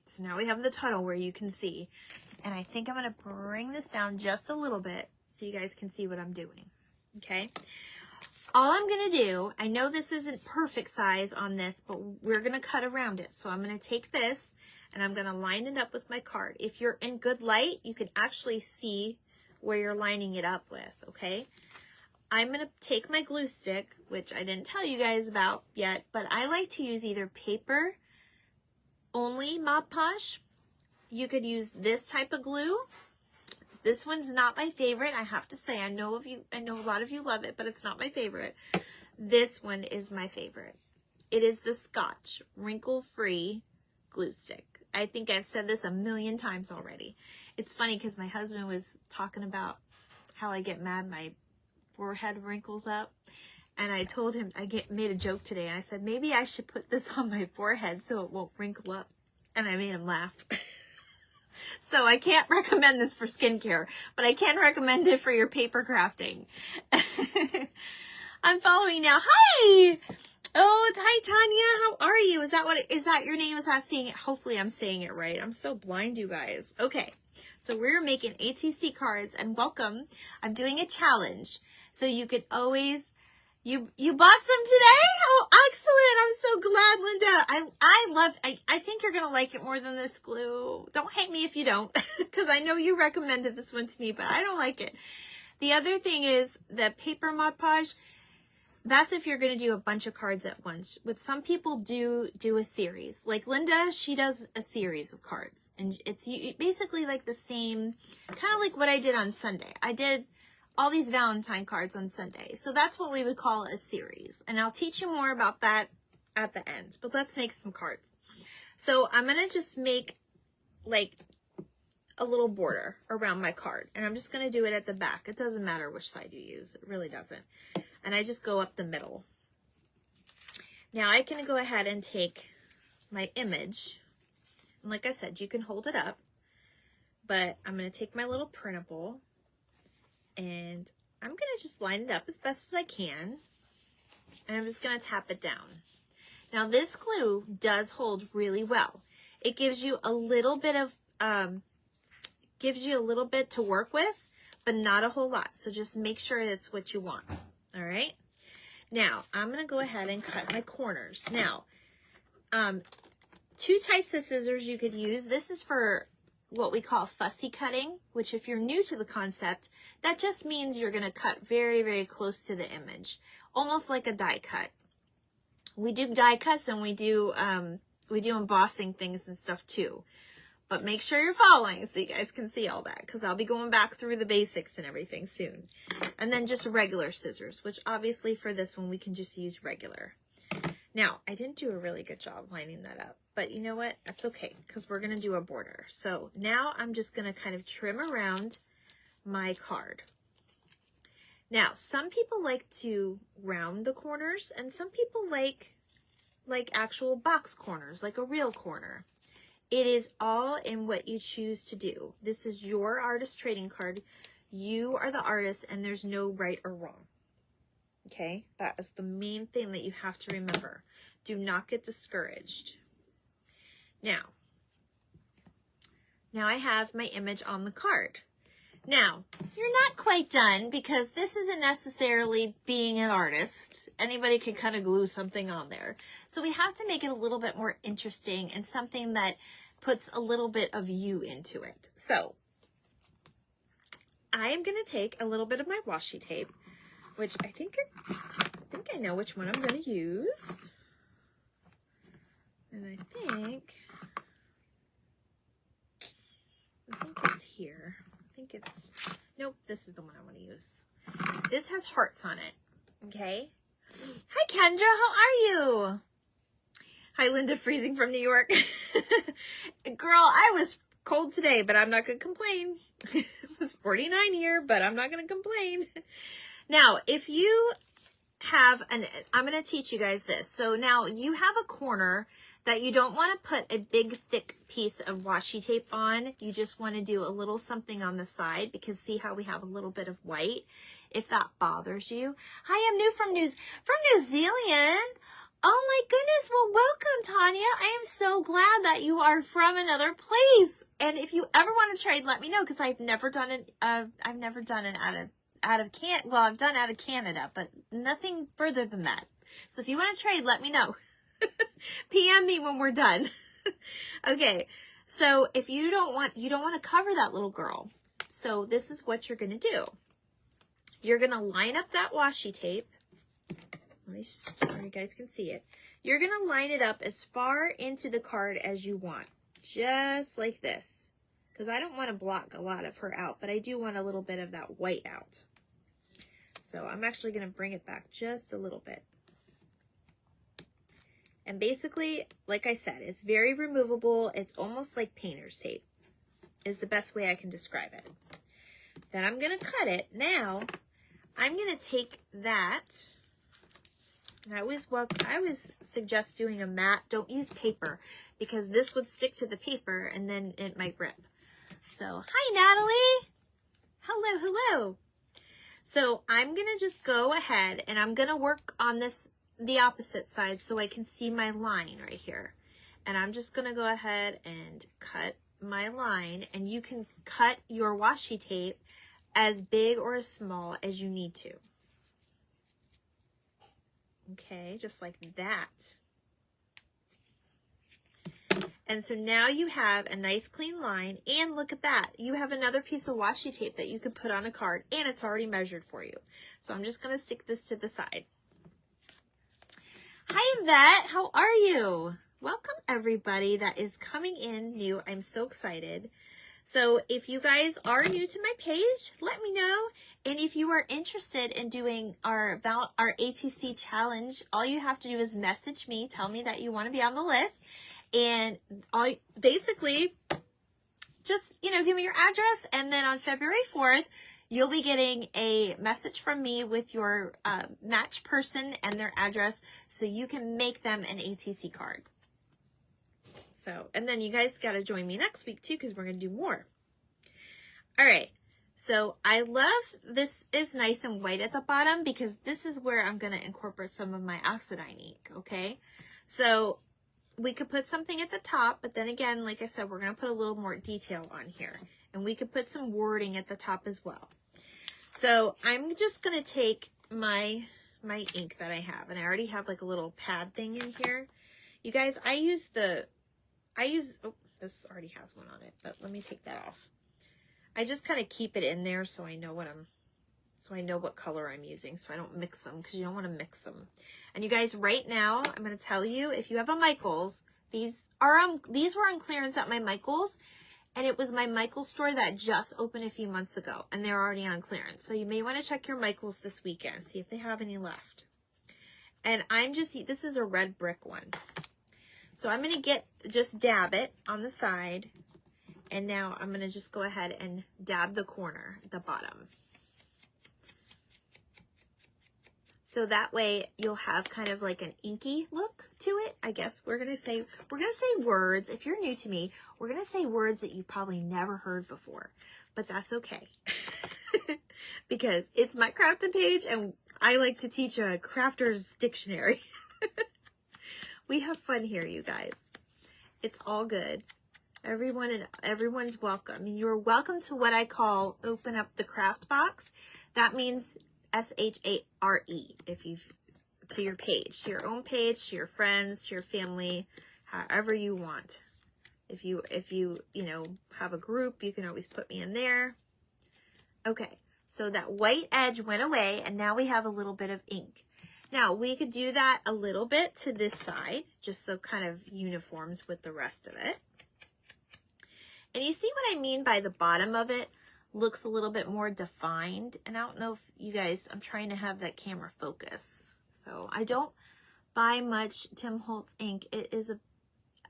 So now we have the tunnel where you can see. And I think I'm going to bring this down just a little bit so you guys can see what I'm doing. Okay. All I'm going to do, I know this isn't perfect size on this, but we're going to cut around it. So I'm going to take this and I'm going to line it up with my card. If you're in good light, you can actually see where you're lining it up with. Okay. I'm going to take my glue stick, which I didn't tell you guys about yet, but I like to use either paper only Mod Podge. You could use this type of glue. This one's not my favorite. I have to say, I know a lot of you love it, but it's not my favorite. This one is my favorite. It is the Scotch wrinkle-free glue stick. I think I've said this a million times already. It's funny because my husband was talking about how I get mad my forehead wrinkles up. And I told him, made a joke today. And I said, maybe I should put this on my forehead so it won't wrinkle up. And I made him laugh. So I can't recommend this for skincare, but I can recommend it for your paper crafting. I'm following now. Hi! Oh, hi, Tanya. How are you? Is that your name? Is that saying it? Hopefully I'm saying it right. I'm so blind, you guys. Okay. So we're making ATC cards, and welcome. I'm doing a challenge. So you could always, you bought some today? Oh, excellent. I'm so glad, Linda. I think you're going to like it more than this glue. Don't hate me if you don't, because I know you recommended this one to me, but I don't like it. The other thing is the paper Mod Podge. That's if you're going to do a bunch of cards at once. With some people do a series. Like Linda, she does a series of cards. And it's basically like the same, kind of like what I did on Sunday. I did all these Valentine cards on Sunday. So that's what we would call a series. And I'll teach you more about that at the end. But let's make some cards. So I'm going to just make like a little border around my card. And I'm just going to do it at the back. It doesn't matter which side you use. It really doesn't. And I just go up the middle. Now I can go ahead and take my image. And like I said, you can hold it up. But I'm going to take my little printable. And I'm going to just line it up as best as I can. And I'm just going to tap it down. Now this glue does hold really well. It gives you a little bit of, to work with, but not a whole lot. So just make sure that's what you want. All right. Now I'm going to go ahead and cut my corners. Now, two types of scissors you could use. This is for what we call fussy cutting, which if you're new to the concept, that just means you're going to cut very, very close to the image, almost like a die cut. We do die cuts and we do embossing things and stuff too. But make sure you're following so you guys can see all that, because I'll be going back through the basics and everything soon. And then just regular scissors, which obviously for this one we can just use regular. Now, I didn't do a really good job lining that up, but you know what? That's okay, because we're going to do a border. So now I'm just going to kind of trim around my card. Now, some people like to round the corners, and some people like actual box corners, like a real corner. It is all in what you choose to do. This is your artist trading card. You are the artist, and there's no right or wrong. Okay? That is the main thing that you have to remember. Do not get discouraged. Now I have my image on the card. Now, you're not quite done, because this isn't necessarily being an artist. Anybody could kind of glue something on there. So we have to make it a little bit more interesting and something that puts a little bit of you into it. So I am going to take a little bit of my washi tape, which I think I know which one I'm going to use. And I think it's here. Nope, this is the one I want to use. This has hearts on it. Okay. Hi, Kendra. How are you? Hi, Linda, freezing from New York. Girl, I was cold today, but I'm not going to complain. It was 49 here, but I'm not going to complain. Now, if you have I'm going to teach you guys this. So now you have a corner that you don't want to put a big thick piece of washi tape on. You just want to do a little something on the side, because see how we have a little bit of white, if that bothers you. Hi, I'm new from New Zealand. Oh my goodness. Well, welcome, Tanya. I am so glad that you are from another place. And if you ever want to trade, let me know, because I've never done it out of Canada, but nothing further than that. So if you want to trade, let me know. PM me when we're done. Okay, so if you don't want to cover that little girl, so this is what you're going to do. You're going to line up that washi tape. Let me so you guys can see it. You're going to line it up as far into the card as you want, just like this, because I don't want to block a lot of her out, but I do want a little bit of that white out. So I'm actually going to bring it back just a little bit. And basically, like I said, it's very removable. It's almost like painter's tape. is the best way I can describe it. Then I'm going to cut it. Now, I'm going to take that, and I always suggest doing a mat. Don't use paper, because this would stick to the paper, and then it might rip. So, hi, Natalie. Hello, hello. So, I'm going to just go ahead, and I'm going to work on this, the opposite side, so I can see my line right here. And I'm just going to go ahead and cut my line, and you can cut your washi tape as big or as small as you need to. Okay, just like that. And so now you have a nice clean line, and look at that. You have another piece of washi tape that you could put on a card, and it's already measured for you. So I'm just going to stick this to the side. Hi, Yvette. How are you? Welcome, everybody that is coming in new. I'm so excited. So if you guys are new to my page, let me know. And if you are interested in doing our ATC challenge, all you have to do is message me, tell me that you want to be on the list, and basically just, you know, give me your address, and then on February 4th, you'll be getting a message from me with your match person and their address, so you can make them an ATC card. So, and then you guys got to join me next week too, because we're going to do more. All right. So I love this is nice and white at the bottom, because this is where I'm going to incorporate some of my Oxidine ink. Okay. So we could put something at the top, but then again, like I said, we're going to put a little more detail on here, and we could put some wording at the top as well. So I'm just going to take my ink that I have, and I already have like a little pad thing in here. You guys, oh, this already has one on it, but let me take that off. I just kind of keep it in there so I know what color I'm using, so I don't mix them, because you don't want to mix them. And you guys, right now, I'm going to tell you, if you have a Michaels, these were on clearance at my Michaels, and it was my Michaels store that just opened a few months ago, and they're already on clearance. So you may want to check your Michaels this weekend, see if they have any left. And this is a red brick one. So I'm going to just dab it on the side, and now I'm going to just go ahead and dab the corner at the bottom. So that way you'll have kind of like an inky look to it. I guess we're going to say words. If you're new to me, we're going to say words that you probably never heard before, but that's okay. Because it's my crafting page, and I like to teach a crafter's dictionary. We have fun here, you guys. It's all good. Everyone's welcome. You're welcome to what I call open up the craft box. That means SHARE, to your page, to your own page, to your friends, to your family, however you want. If you have a group, you can always put me in there. Okay, so that white edge went away, and now we have a little bit of ink. Now we could do that a little bit to this side, just so kind of uniforms with the rest of it. And you see what I mean by the bottom of it looks a little bit more defined. And I don't know if you guys, I'm trying to have that camera focus. So I don't buy much Tim Holtz ink. It is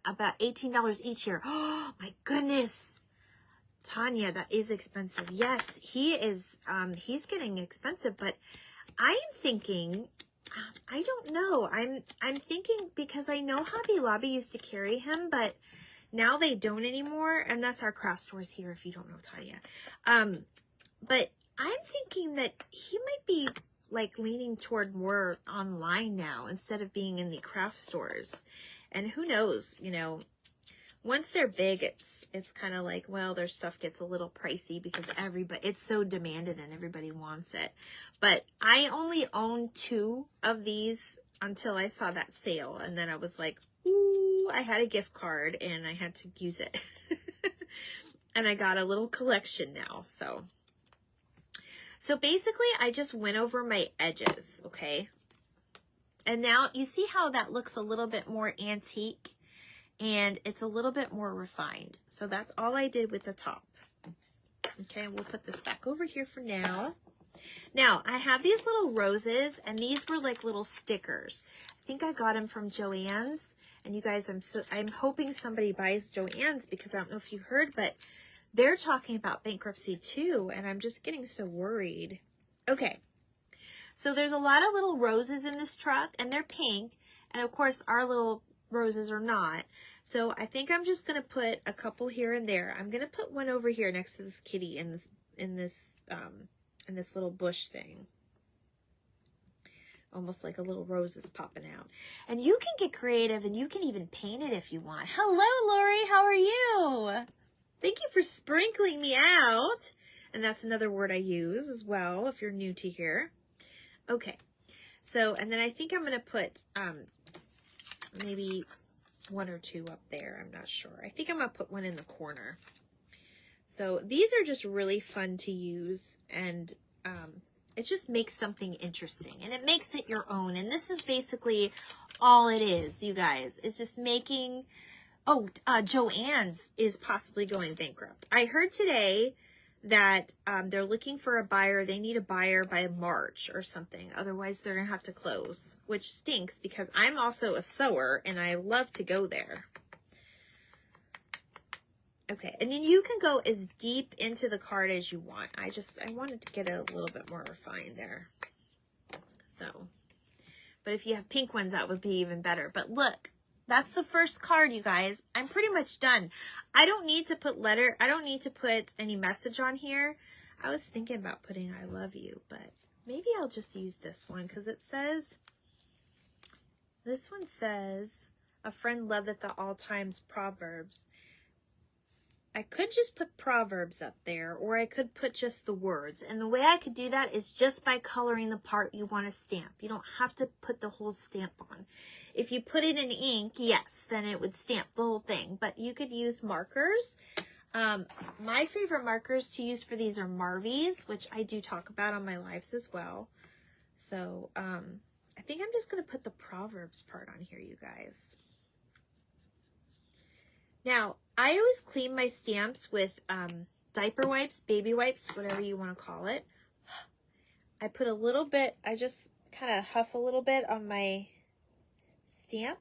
about $18 each year. Oh my goodness. Tanya, that is expensive. Yes, he is, he's getting expensive, but I'm thinking, I don't know. I'm thinking, because I know Hobby Lobby used to carry him, but now they don't anymore, and that's our craft stores here, if you don't know Tanya. But I'm thinking that he might be like leaning toward more online now instead of being in the craft stores. And who knows, once they're big, it's kind of like, well, their stuff gets a little pricey because it's so demanded and everybody wants it. But I only own 2 of these until I saw that sale, and then I was like, ooh, I had a gift card and I had to use it. And I got a little collection now. So basically I just went over my edges, okay? And now you see how that looks a little bit more antique, and it's a little bit more refined. So that's all I did with the top. Okay, we'll put this back over here for now. Now, I have these little roses, and these were like little stickers. I think I got them from Joann's. And you guys, I'm hoping somebody buys Joann's, because I don't know if you heard, but they're talking about bankruptcy too, and I'm just getting so worried. Okay, so there's a lot of little roses in this truck, and they're pink, and of course our little roses are not. So I think I'm just going to put a couple here and there. I'm going to put one over here next to this kitty in this little bush thing. Almost like a little rose is popping out. And you can get creative and you can even paint it if you want. Hello, Lori. How are you? Thank you for sprinkling me out. And that's another word I use as well if you're new to here. Okay. So, and then I think I'm going to put maybe one or two up there. I'm not sure. I think I'm going to put one in the corner. So these are just really fun to use, and it just makes something interesting, and it makes it your own. And this is basically all it is, you guys. It's just making, Joann's is possibly going bankrupt. I heard today that they're looking for a buyer. They need a buyer by March or something. Otherwise, they're going to have to close, which stinks because I'm also a sewer and I love to go there. Okay, and then you can go as deep into the card as you want. I wanted to get it a little bit more refined there. So, but if you have pink ones, that would be even better. But look, that's the first card, you guys. I'm pretty much done. I don't need to put I don't need to put any message on here. I was thinking about putting I love you, but maybe I'll just use this one because it says, this one says, a friend loveth at all times Proverbs. I could just put Proverbs up there, or I could put just the words. And the way I could do that is just by coloring the part you want to stamp. You don't have to put the whole stamp on. If you put it in ink, yes, then it would stamp the whole thing. But you could use markers. My favorite markers to use for these are Marvies, which I do talk about on my lives as well. So I think I'm just going to put the Proverbs part on here, you guys. Now, I always clean my stamps with diaper wipes, baby wipes, whatever you want to call it. I put a little bit, I just kind of huff a little bit on my stamp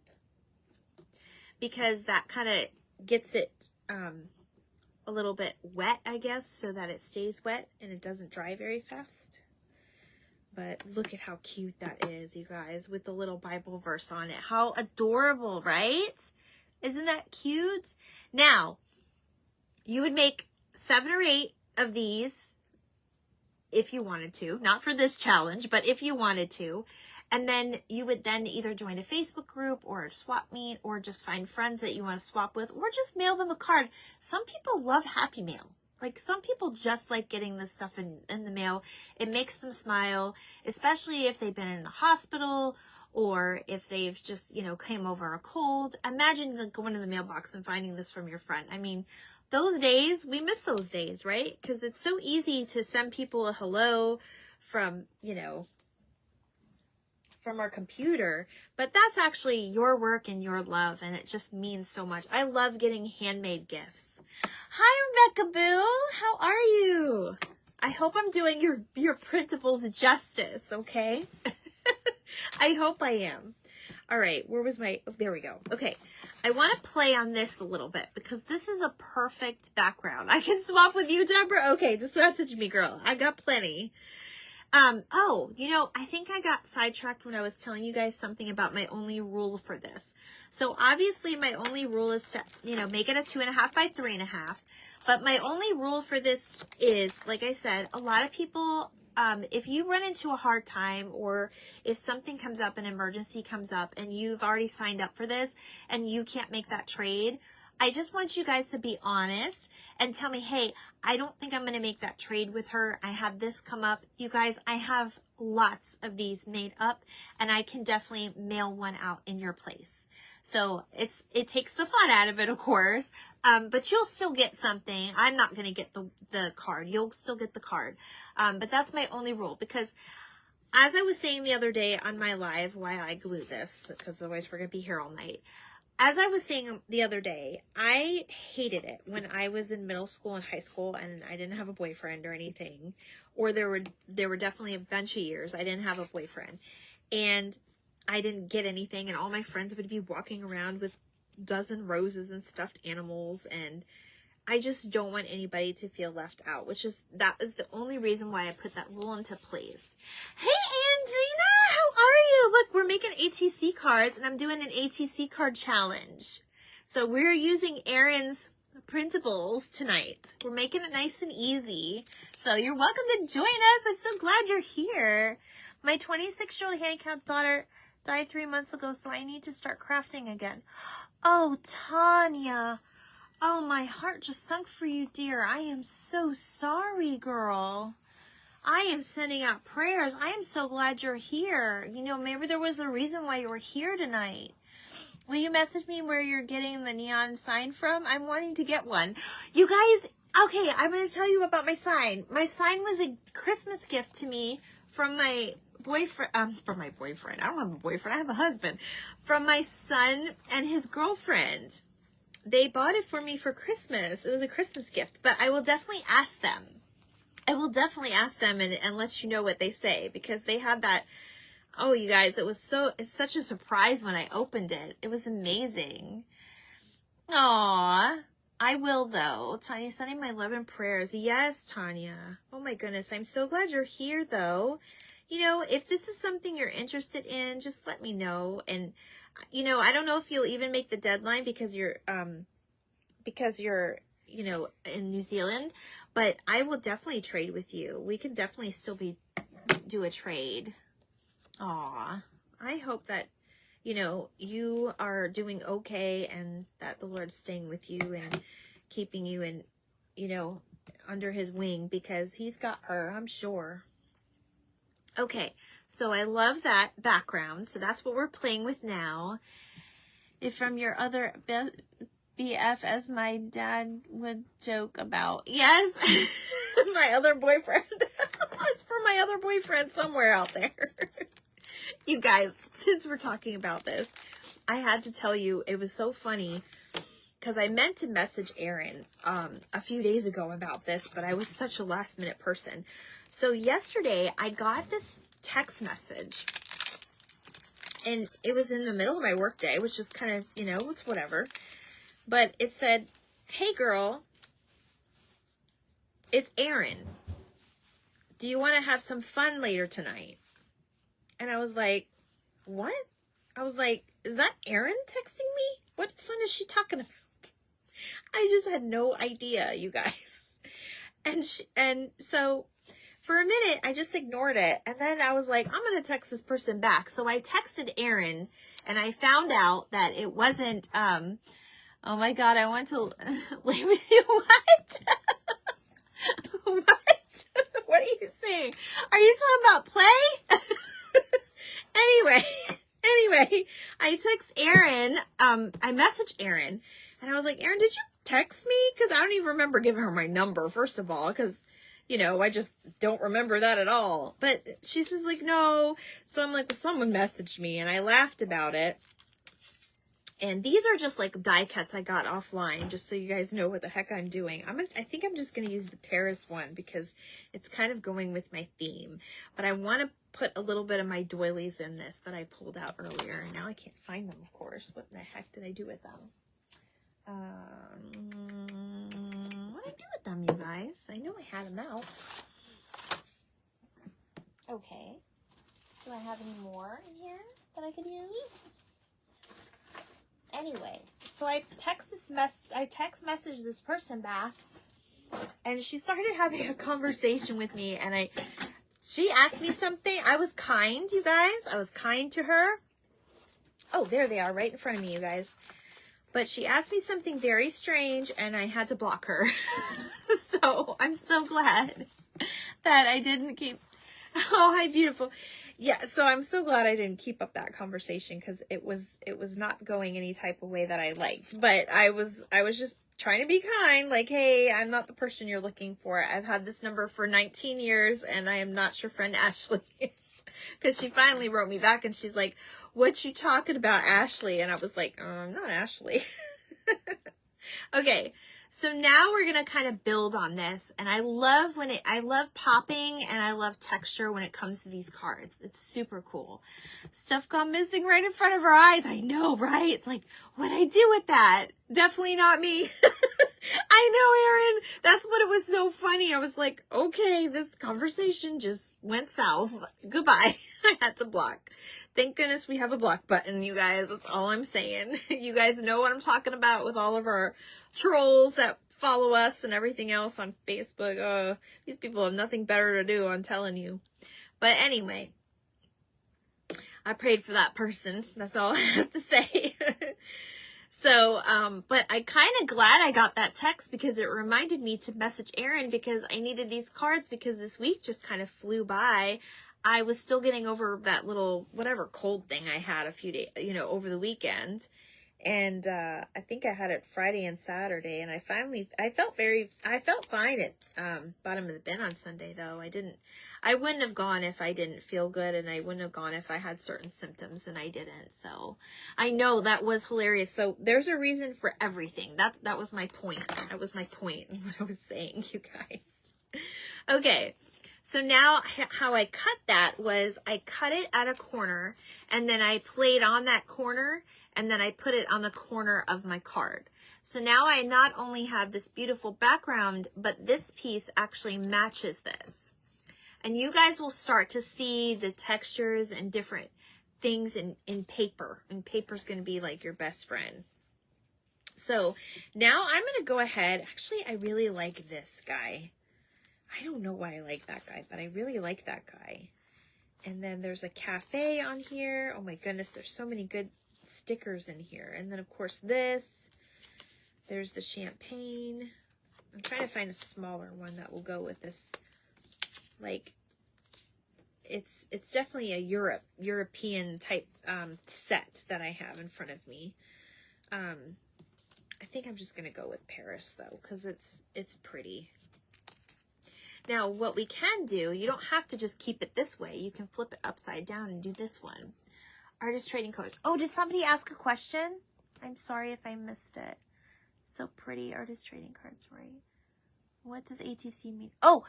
because that kind of gets it a little bit wet, I guess, so that it stays wet and it doesn't dry very fast. But look at how cute that is, you guys, with the little Bible verse on it. How adorable, right? Isn't that cute? Now, you would make 7 or 8 of these if you wanted to. Not for this challenge, but if you wanted to. And then you would then either join a Facebook group or a swap meet or just find friends that you want to swap with or just mail them a card. Some people love Happy Mail. Like, some people just like getting this stuff in the mail. It makes them smile, especially if they've been in the hospital or if they've just, came over a cold. Imagine going to the mailbox and finding this from your friend. I mean, those days, we miss those days, right? Because it's so easy to send people a hello from, from our computer. But that's actually your work and your love, and it just means so much. I love getting handmade gifts. Hi, Rebecca Boo. How are you? I hope I'm doing your printables justice, okay? I hope I am. All right, where was my, there we go. Okay, I want to play on this a little bit because this is a perfect background. I can swap with you, Deborah? Okay, just message me, girl. I got plenty. I think I got sidetracked when I was telling you guys something about my only rule for this. So obviously my only rule is to, make it a 2.5 by 3.5. But my only rule for this is, like I said, a lot of people, if you run into a hard time or if something comes up, an emergency comes up and you've already signed up for this and you can't make that trade, I just want you guys to be honest and tell me, hey, I don't think I'm going to make that trade with her. I had this come up. You guys, I have lots of these made up and I can definitely mail one out in your place. So it takes the fun out of it, of course, but you'll still get something. I'm not going to get the card. You'll still get the card. But that's my only rule because as I was saying the other day on my live, why I glue this, because otherwise we're going to be here all night. As I was saying the other day, I hated it when I was in middle school and high school and I didn't have a boyfriend or anything. Or there were definitely a bunch of years I didn't have a boyfriend. And I didn't get anything. And all my friends would be walking around with dozen roses and stuffed animals. And I just don't want anybody to feel left out, that is the only reason why I put that rule into place. Hey, Andina, how are you? Look, we're making ATC cards, and I'm doing an ATC card challenge. So we're using Erin's printables tonight. We're making it nice and easy. So you're welcome to join us. I'm so glad you're here. My 26-year-old handicapped daughter died 3 months ago, so I need to start crafting again. Oh, Tanya. Oh, my heart just sunk for you, dear. I am so sorry, girl. I am sending out prayers. I am so glad you're here. You know, maybe there was a reason why you were here tonight. Will you message me where you're getting the neon sign from? I'm wanting to get one. You guys, okay, I'm going to tell you about my sign. My sign was a Christmas gift to me from my boyfriend. I don't have a boyfriend. I have a husband. From my son and his girlfriend. They bought it for me for Christmas. It was a Christmas gift, but I will definitely ask them. I will definitely ask them and let you know what they say, because they had that. Oh, you guys, it's such a surprise when I opened it. It was amazing. Aw, I will though. Tanya, sending my love and prayers. Yes, Tanya. Oh my goodness. I'm so glad you're here though. You know, if this is something you're interested in, just let me know. And you know, I don't know if you'll even make the deadline because you're, you know, in New Zealand, but I will definitely trade with you. We can definitely still do a trade. Aw, I hope that, you know, you are doing okay and that the Lord's staying with you and keeping you in, you know, under his wing, because he's got her, I'm sure. Okay, so I love that background. So that's what we're playing with now. If from your other BF, as my dad would joke about. Yes, my other boyfriend. It's for my other boyfriend somewhere out there. You guys, since we're talking about this, I had to tell you, it was so funny because I meant to message Erin a few days ago about this, but I was such a last minute person. So yesterday I got this text message, and it was in the middle of my workday, which is kind of, you know, it's whatever. But it said, "Hey girl, it's Erin. Do you want to have some fun later tonight?" And I was like, what? I was like, is that Erin texting me? What fun is she talking about? I just had no idea, you guys. And so for a minute, I just ignored it. And then I was like, I'm going to text this person back. So I texted Erin, and I found out that it wasn't, oh my God, I want to lay with you. What? What? What are you saying? Are you talking about play? Anyway, I text Erin, I messaged Erin, and I was like, Erin, did you text me? Because I don't even remember giving her my number, first of all, because, you know, I just don't remember that at all. But she says, like, no. So I'm like, well, someone messaged me, and I laughed about it. And these are just like die cuts I got offline, just so you guys know what the heck I'm doing. I think I'm just going to use the Paris one because it's kind of going with my theme. But I want to put a little bit of my doilies in this that I pulled out earlier. And now I can't find them, of course. What the heck did I do with them? What did I do with them, you guys? I know I had them out. Okay. Do I have any more in here that I could use? Anyway, so I text message this person back, and she started having a conversation with me, and she asked me something. I was kind, you guys. I was kind to her. Oh, there they are, right in front of me, you guys. But she asked me something very strange, and I had to block her. So I'm so glad that I didn't keep. Oh, hi, beautiful. Yeah, so I'm so glad I didn't keep up that conversation, because it was not going any type of way that I liked. But I was just trying to be kind, like, hey, I'm not the person you're looking for. I've had this number for 19 years, and I am not your friend Ashley. Because she finally wrote me back, and she's like, what you talking about, Ashley? And I was like, I'm not Ashley. Okay. So now we're going to kind of build on this. And I love popping, and I love texture when it comes to these cards. It's super cool. Stuff gone missing right in front of our eyes. I know, right? It's like, what'd I do with that? Definitely not me. I I know, Erin. That's what it was so funny. I was like, okay, this conversation just went south. Goodbye. I had to block. Thank goodness we have a block button, you guys. That's all I'm saying. You guys know what I'm talking about with all of our trolls that follow us and everything else on Facebook. These people have nothing better to do, I'm telling you. But anyway, I prayed for that person. That's all I have to say. So, but I kind of glad I got that text because it reminded me to message Erin because I needed these cards because this week just kind of flew by. I was still getting over that little, whatever cold thing I had a few days, over the weekend. And, I think I had it Friday and Saturday. And I felt fine at, bottom of the bin on Sunday though. I wouldn't have gone if I didn't feel good, and I wouldn't have gone if I had certain symptoms, and I didn't. So I know that was hilarious. So there's a reason for everything. That was my point. That was my point in what I was saying, you guys. Okay. So now how I cut that was I cut it at a corner, and then I played on that corner, and then I put it on the corner of my card. So now I not only have this beautiful background, but this piece actually matches this. And you guys will start to see the textures and different things in paper. And paper's going to be like your best friend. So now I'm going to go ahead. Actually, I really like this guy. I don't know why I like that guy, but I really like that guy. And then there's a cafe on here. Oh my goodness, there's so many good stickers in here. And then of course this. There's the champagne. I'm trying to find a smaller one that will go with this. Like, it's definitely a European type set that I have in front of me. I think I'm just gonna go with Paris though, because it's pretty. Now, what we can do, you don't have to just keep it this way. You can flip it upside down and do this one. Artist Trading Card. Oh, did somebody ask a question? I'm sorry if I missed it. So pretty. Artist Trading Cards, right? What does ATC mean? Oh,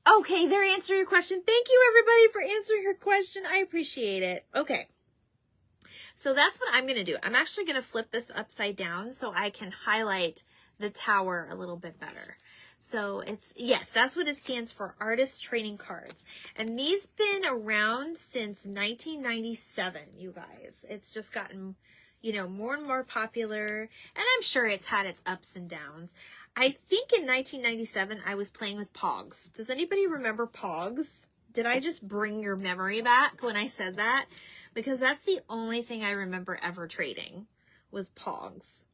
okay. They're answering your question. Thank you, everybody, for answering your question. I appreciate it. Okay. So that's what I'm going to do. I'm actually going to flip this upside down so I can highlight the tower a little bit better. So yes, that's what it stands for, Artist Trading Cards. And these been around since 1997, you guys. It's just gotten, more and more popular. And I'm sure it's had its ups and downs. I think in 1997, I was playing with Pogs. Does anybody remember Pogs? Did I just bring your memory back when I said that? Because that's the only thing I remember ever trading was Pogs.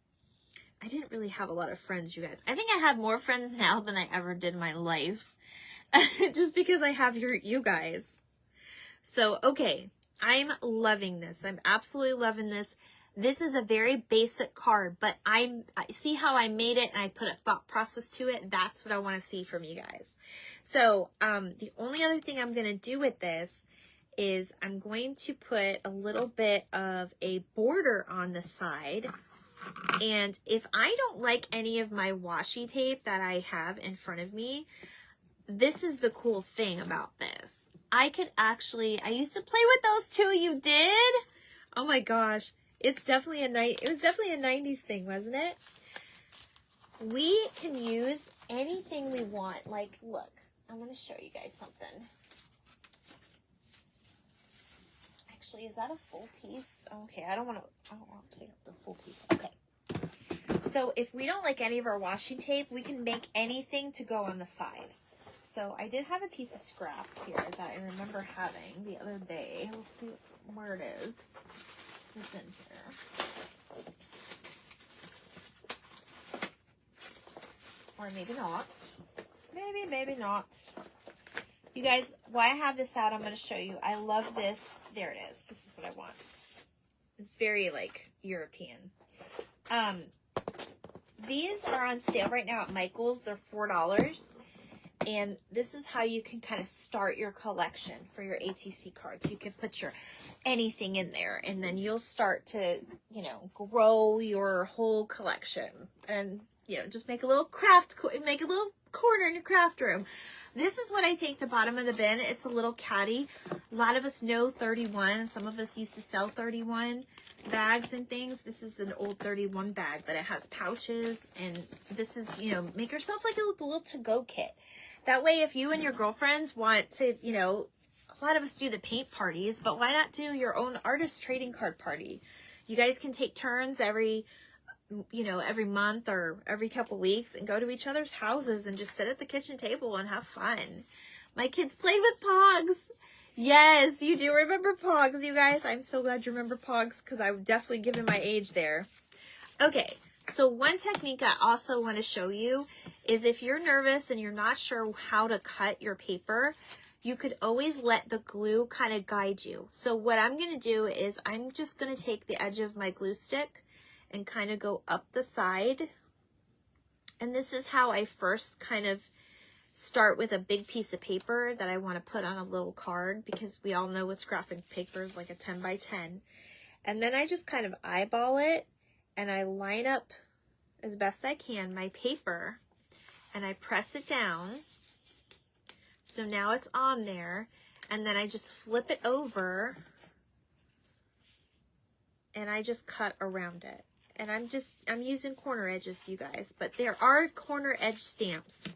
I didn't really have a lot of friends, you guys. I think I have more friends now than I ever did in my life. Just because I have you guys. So, okay. I'm loving this. I'm absolutely loving this. This is a very basic card, but I see how I made it and I put a thought process to it. That's what I want to see from you guys. So, the only other thing I'm going to do with this is I'm going to put a little bit of a border on the side. And if I don't like any of my washi tape that I have in front of me, this is the cool thing about this. I could actually, I used to play with those too. You did? Oh my gosh. It's definitely it was definitely a 90s thing, wasn't it? We can use anything we want. Like, look, I'm going to show you guys something. Actually, is that a full piece? Okay, I don't want to take up the full piece. Okay. So if we don't like any of our washi tape, we can make anything to go on the side. So I did have a piece of scrap here that I remember having the other day. Let's see where it is. It's in here. Or maybe not. Maybe not. You guys, while I have this out, I'm going to show you. I love this. There it is. This is what I want. It's very, like, European. These are on sale right now at Michael's. They're $4. And this is how you can kind of start your collection for your ATC cards. You can put your anything in there, and then you'll start to, grow your whole collection. And, just make a little corner in your craft room. This is what I take to bottom of the bin. It's a little caddy. A lot of us know 31. Some of us used to sell 31 bags and things. This is an old 31 bag, but it has pouches, and this is, you know, make yourself like a little to-go kit. That way, if you and your girlfriends want to, you know, a lot of us do the paint parties, but why not do your own artist trading card party? You guys can take turns every, you know, every month or every couple weeks and go to each other's houses and just sit at the kitchen table and have fun. My kids played with Pogs. Yes, you do remember Pogs, you guys. I'm so glad you remember Pogs, because I'm definitely giving my age there. Okay, so one technique I also want to show you is if you're nervous and you're not sure how to cut your paper, you could always let the glue kind of guide you. So what I'm going to do is I'm just going to take the edge of my glue stick and kind of go up the side. And this is how I first kind of start with a big piece of paper that I want to put on a little card, because we all know what scrapping paper is, like a 10 by 10. And then I just kind of eyeball it and I line up as best I can my paper and I press it down. So now it's on there, and then I just flip it over and I just cut around it. And I'm using corner edges, you guys, but there are corner edge stamps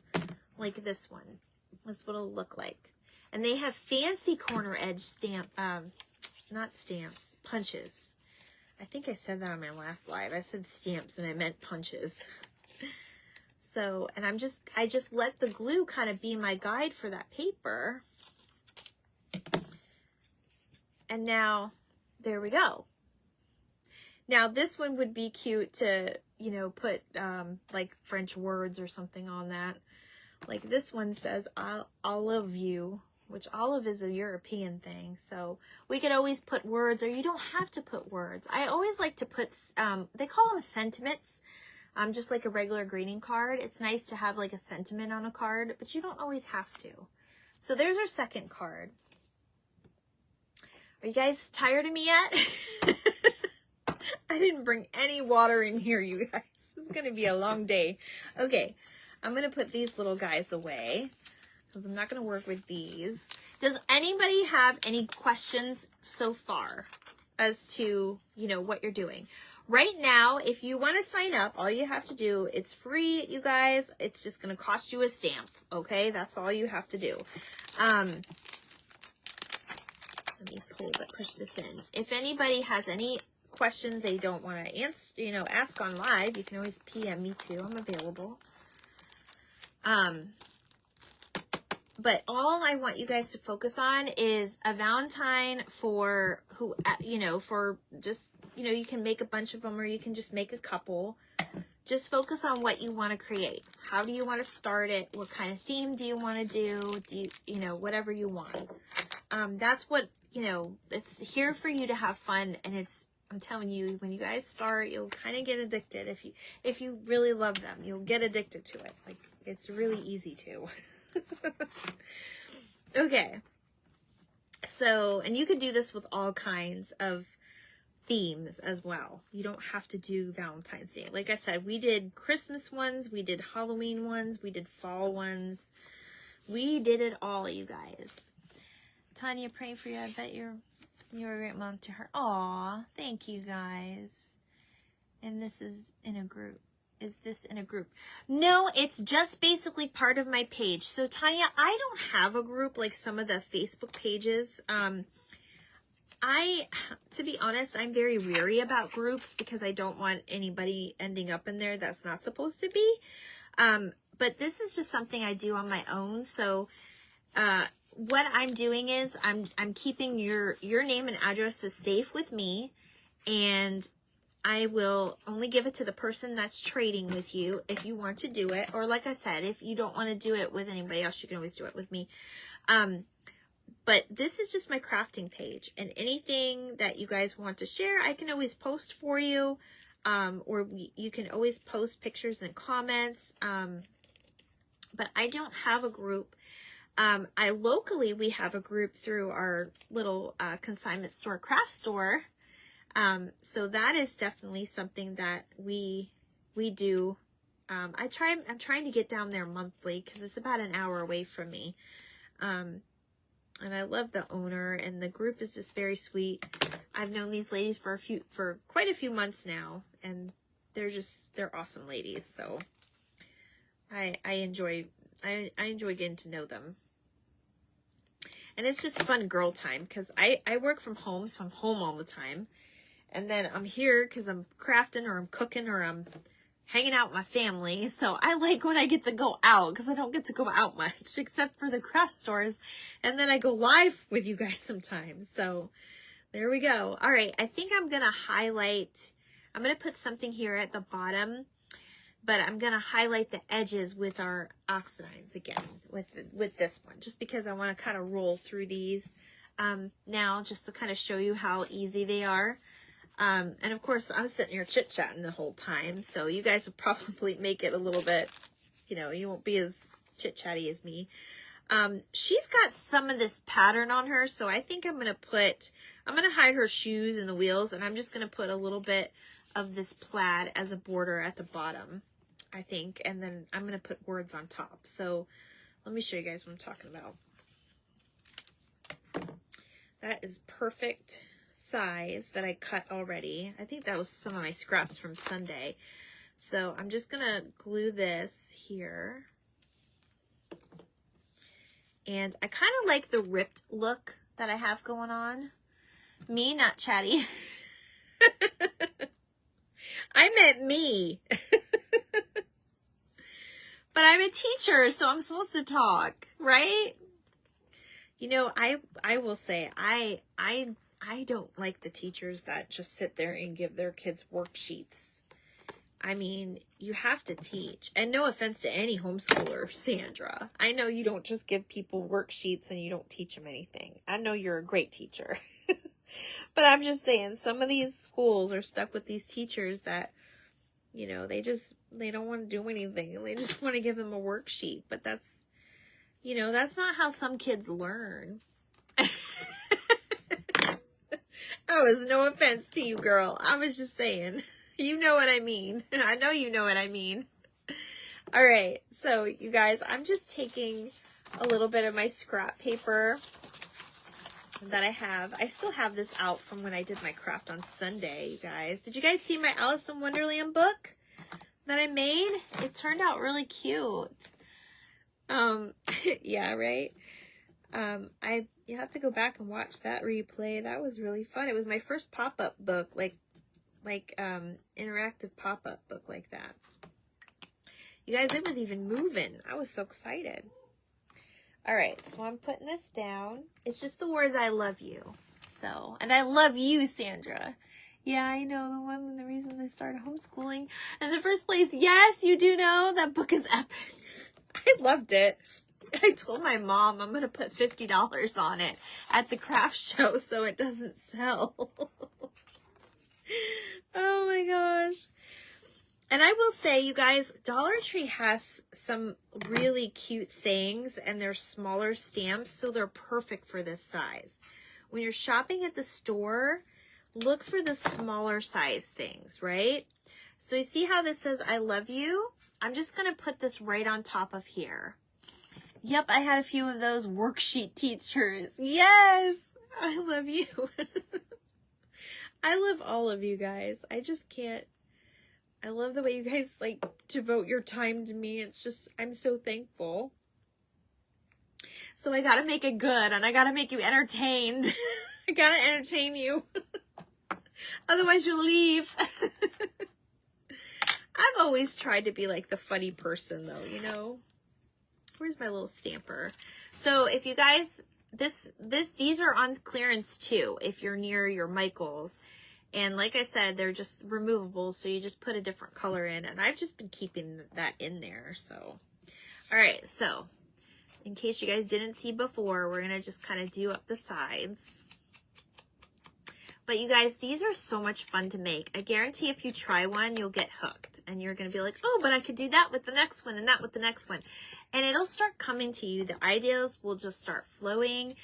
like this one. That's what it'll look like. And they have fancy corner edge stamp, not stamps, punches. I think I said that on my last live. I said stamps and I meant punches. So, and I just let the glue kind of be my guide for that paper. And now, there we go. Now, this one would be cute to, you know, put like French words or something on that. Like this one says, olive you, which olive is a European thing. So we could always put words, or you don't have to put words. I always like to put, they call them sentiments, just like a regular greeting card. It's nice to have like a sentiment on a card, but you don't always have to. So there's our second card. Are you guys tired of me yet? I didn't bring any water in here, you guys. This is going to be a long day. Okay, I'm going to put these little guys away because I'm not going to work with these. Does anybody have any questions so far as to, you know, what you're doing? Right now, if you want to sign up, all you have to do, it's free, you guys. It's just going to cost you a stamp, okay? That's all you have to do. Let me push this in. If anybody has any questions they don't want to answer, you know, ask on live, you can always PM me too. I'm available. But all I want you guys to focus on is a Valentine for who, you know, for just, you know, you can make a bunch of them or you can just make a couple. Just focus on what you want to create. How do you want to start it? What kind of theme do you want to do? You know, whatever you want. That's what, you know, it's here for you to have fun. And it's, I'm telling you, when you guys start, you'll kind of get addicted. If you really love them, you'll get addicted to it. Like, it's really easy to. Okay. So, and you could do this with all kinds of themes as well. You don't have to do Valentine's Day. Like I said, we did Christmas ones, we did Halloween ones, we did fall ones. We did it all, you guys. Tanya, praying for you. I bet you're a great mom to her. Aw, thank you guys. And this is in a group. Is this in a group? No, it's just basically part of my page. So Tanya, I don't have a group like some of the Facebook pages. To be honest, I'm very weary about groups because I don't want anybody ending up in there that's not supposed to be. But this is just something I do on my own. So, what I'm doing is I'm keeping your name and addresses safe with me, and I will only give it to the person that's trading with you if you want to do it. Or like I said, if you don't want to do it with anybody else, you can always do it with me. But this is just my crafting page, and anything that you guys want to share, I can always post for you. Or you can always post pictures and comments. But I don't have a group. Locally, we have a group through our little consignment store, craft store. So that is definitely something that we do I'm trying to get down there monthly because it's about an hour away from me. And I love the owner, and the group is just very sweet. I've known these ladies for quite a few months now, and they're awesome ladies. So I enjoy getting to know them. And it's just fun girl time because I work from home, so I'm home all the time. And then I'm here because I'm crafting or I'm cooking or I'm hanging out with my family. So I like when I get to go out because I don't get to go out much except for the craft stores. And then I go live with you guys sometimes. So there we go. All right. I think I'm going to highlight. I'm going to put something here at the bottom, but I'm going to highlight the edges with our oxidines again with this one, just because I want to kind of roll through these now just to kind of show you how easy they are. And of course, I'm sitting here chit-chatting the whole time, so you guys will probably make it a little bit, you know, you won't be as chit-chatty as me. She's got some of this pattern on her, so I think I'm going to hide her shoes and the wheels, and I'm just going to put a little bit of this plaid as a border at the bottom, I think, and then I'm going to put words on top. So let me show you guys what I'm talking about. That is perfect size that I cut already. I think that was some of my scraps from Sunday. So I'm just going to glue this here. And I kind of like the ripped look that I have going on. Me, not chatty. I meant me. But I'm a teacher, so I'm supposed to talk, right? You know, I will say, I don't like the teachers that just sit there and give their kids worksheets. I mean, you have to teach. And no offense to any homeschooler, Sandra. I know you don't just give people worksheets and you don't teach them anything. I know you're a great teacher. But I'm just saying, some of these schools are stuck with these teachers that, you know, they don't want to do anything. They just want to give them a worksheet. But that's, you know, that's not how some kids learn. That was no offense to you, girl. I was just saying. You know what I mean. I know you know what I mean. All right. So, you guys, I'm just taking a little bit of my scrap paper that I have. I still have this out from when I did my craft on Sunday, you guys. Did you guys see my Alice in Wonderland book that I made? It turned out really cute. Yeah, right? You have to go back and watch that replay. That was really fun. It was my first pop-up book, like interactive pop-up book like that. You guys, it was even moving. I was so excited. All right, so I'm putting this down. It's just the words I love you. So, and I love you, Sandra. Yeah, I know the reason I started homeschooling in the first place. Yes, you do know that book is epic. I loved it. I told my mom I'm going to put $50 on it at the craft show so it doesn't sell. Oh my gosh. And I will say, you guys, Dollar Tree has some really cute sayings, and they're smaller stamps, so they're perfect for this size. When you're shopping at the store, look for the smaller size things, right? So you see how this says, I love you? I'm just going to put this right on top of here. Yep, I had a few of those worksheet teachers. Yes, I love you. I love all of you guys. I just can't. I love the way you guys like devote your time to me. It's just, I'm so thankful. So I got to make it good, and I got to make you entertained. I got to entertain you. Otherwise you'll leave. I've always tried to be like the funny person though, you know. Where's my little stamper? So if you guys, these are on clearance too, if you're near your Michaels. And like I said, they're just removable, so you just put a different color in. And I've just been keeping that in there, so. All right, so in case you guys didn't see before, we're going to just kind of do up the sides. But you guys, these are so much fun to make. I guarantee if you try one, you'll get hooked. And you're going to be like, oh, but I could do that with the next one and that with the next one. And it'll start coming to you. The ideas will just start flowing.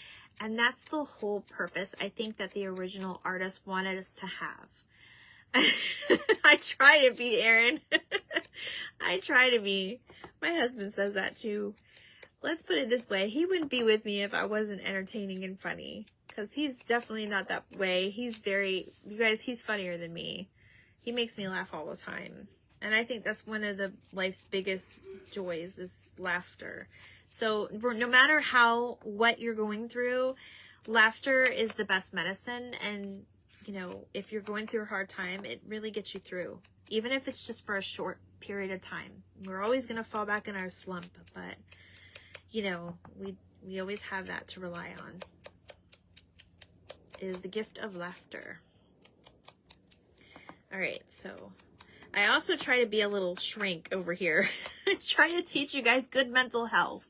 And that's the whole purpose, I think, that the original artist wanted us to have. I try to be, Erin. I try to be. My husband says that too. Let's put it this way. He wouldn't be with me if I wasn't entertaining and funny. Because he's definitely not that way. He's very, you guys, he's funnier than me. He makes me laugh all the time. And I think that's one of the life's biggest joys is laughter. So no matter what you're going through, laughter is the best medicine. And, you know, if you're going through a hard time, it really gets you through. Even if it's just for a short period of time. We're always going to fall back in our slump. But, you know, we always have that to rely on. It is the gift of laughter. All right, so I also try to be a little shrink over here. Try to teach you guys good mental health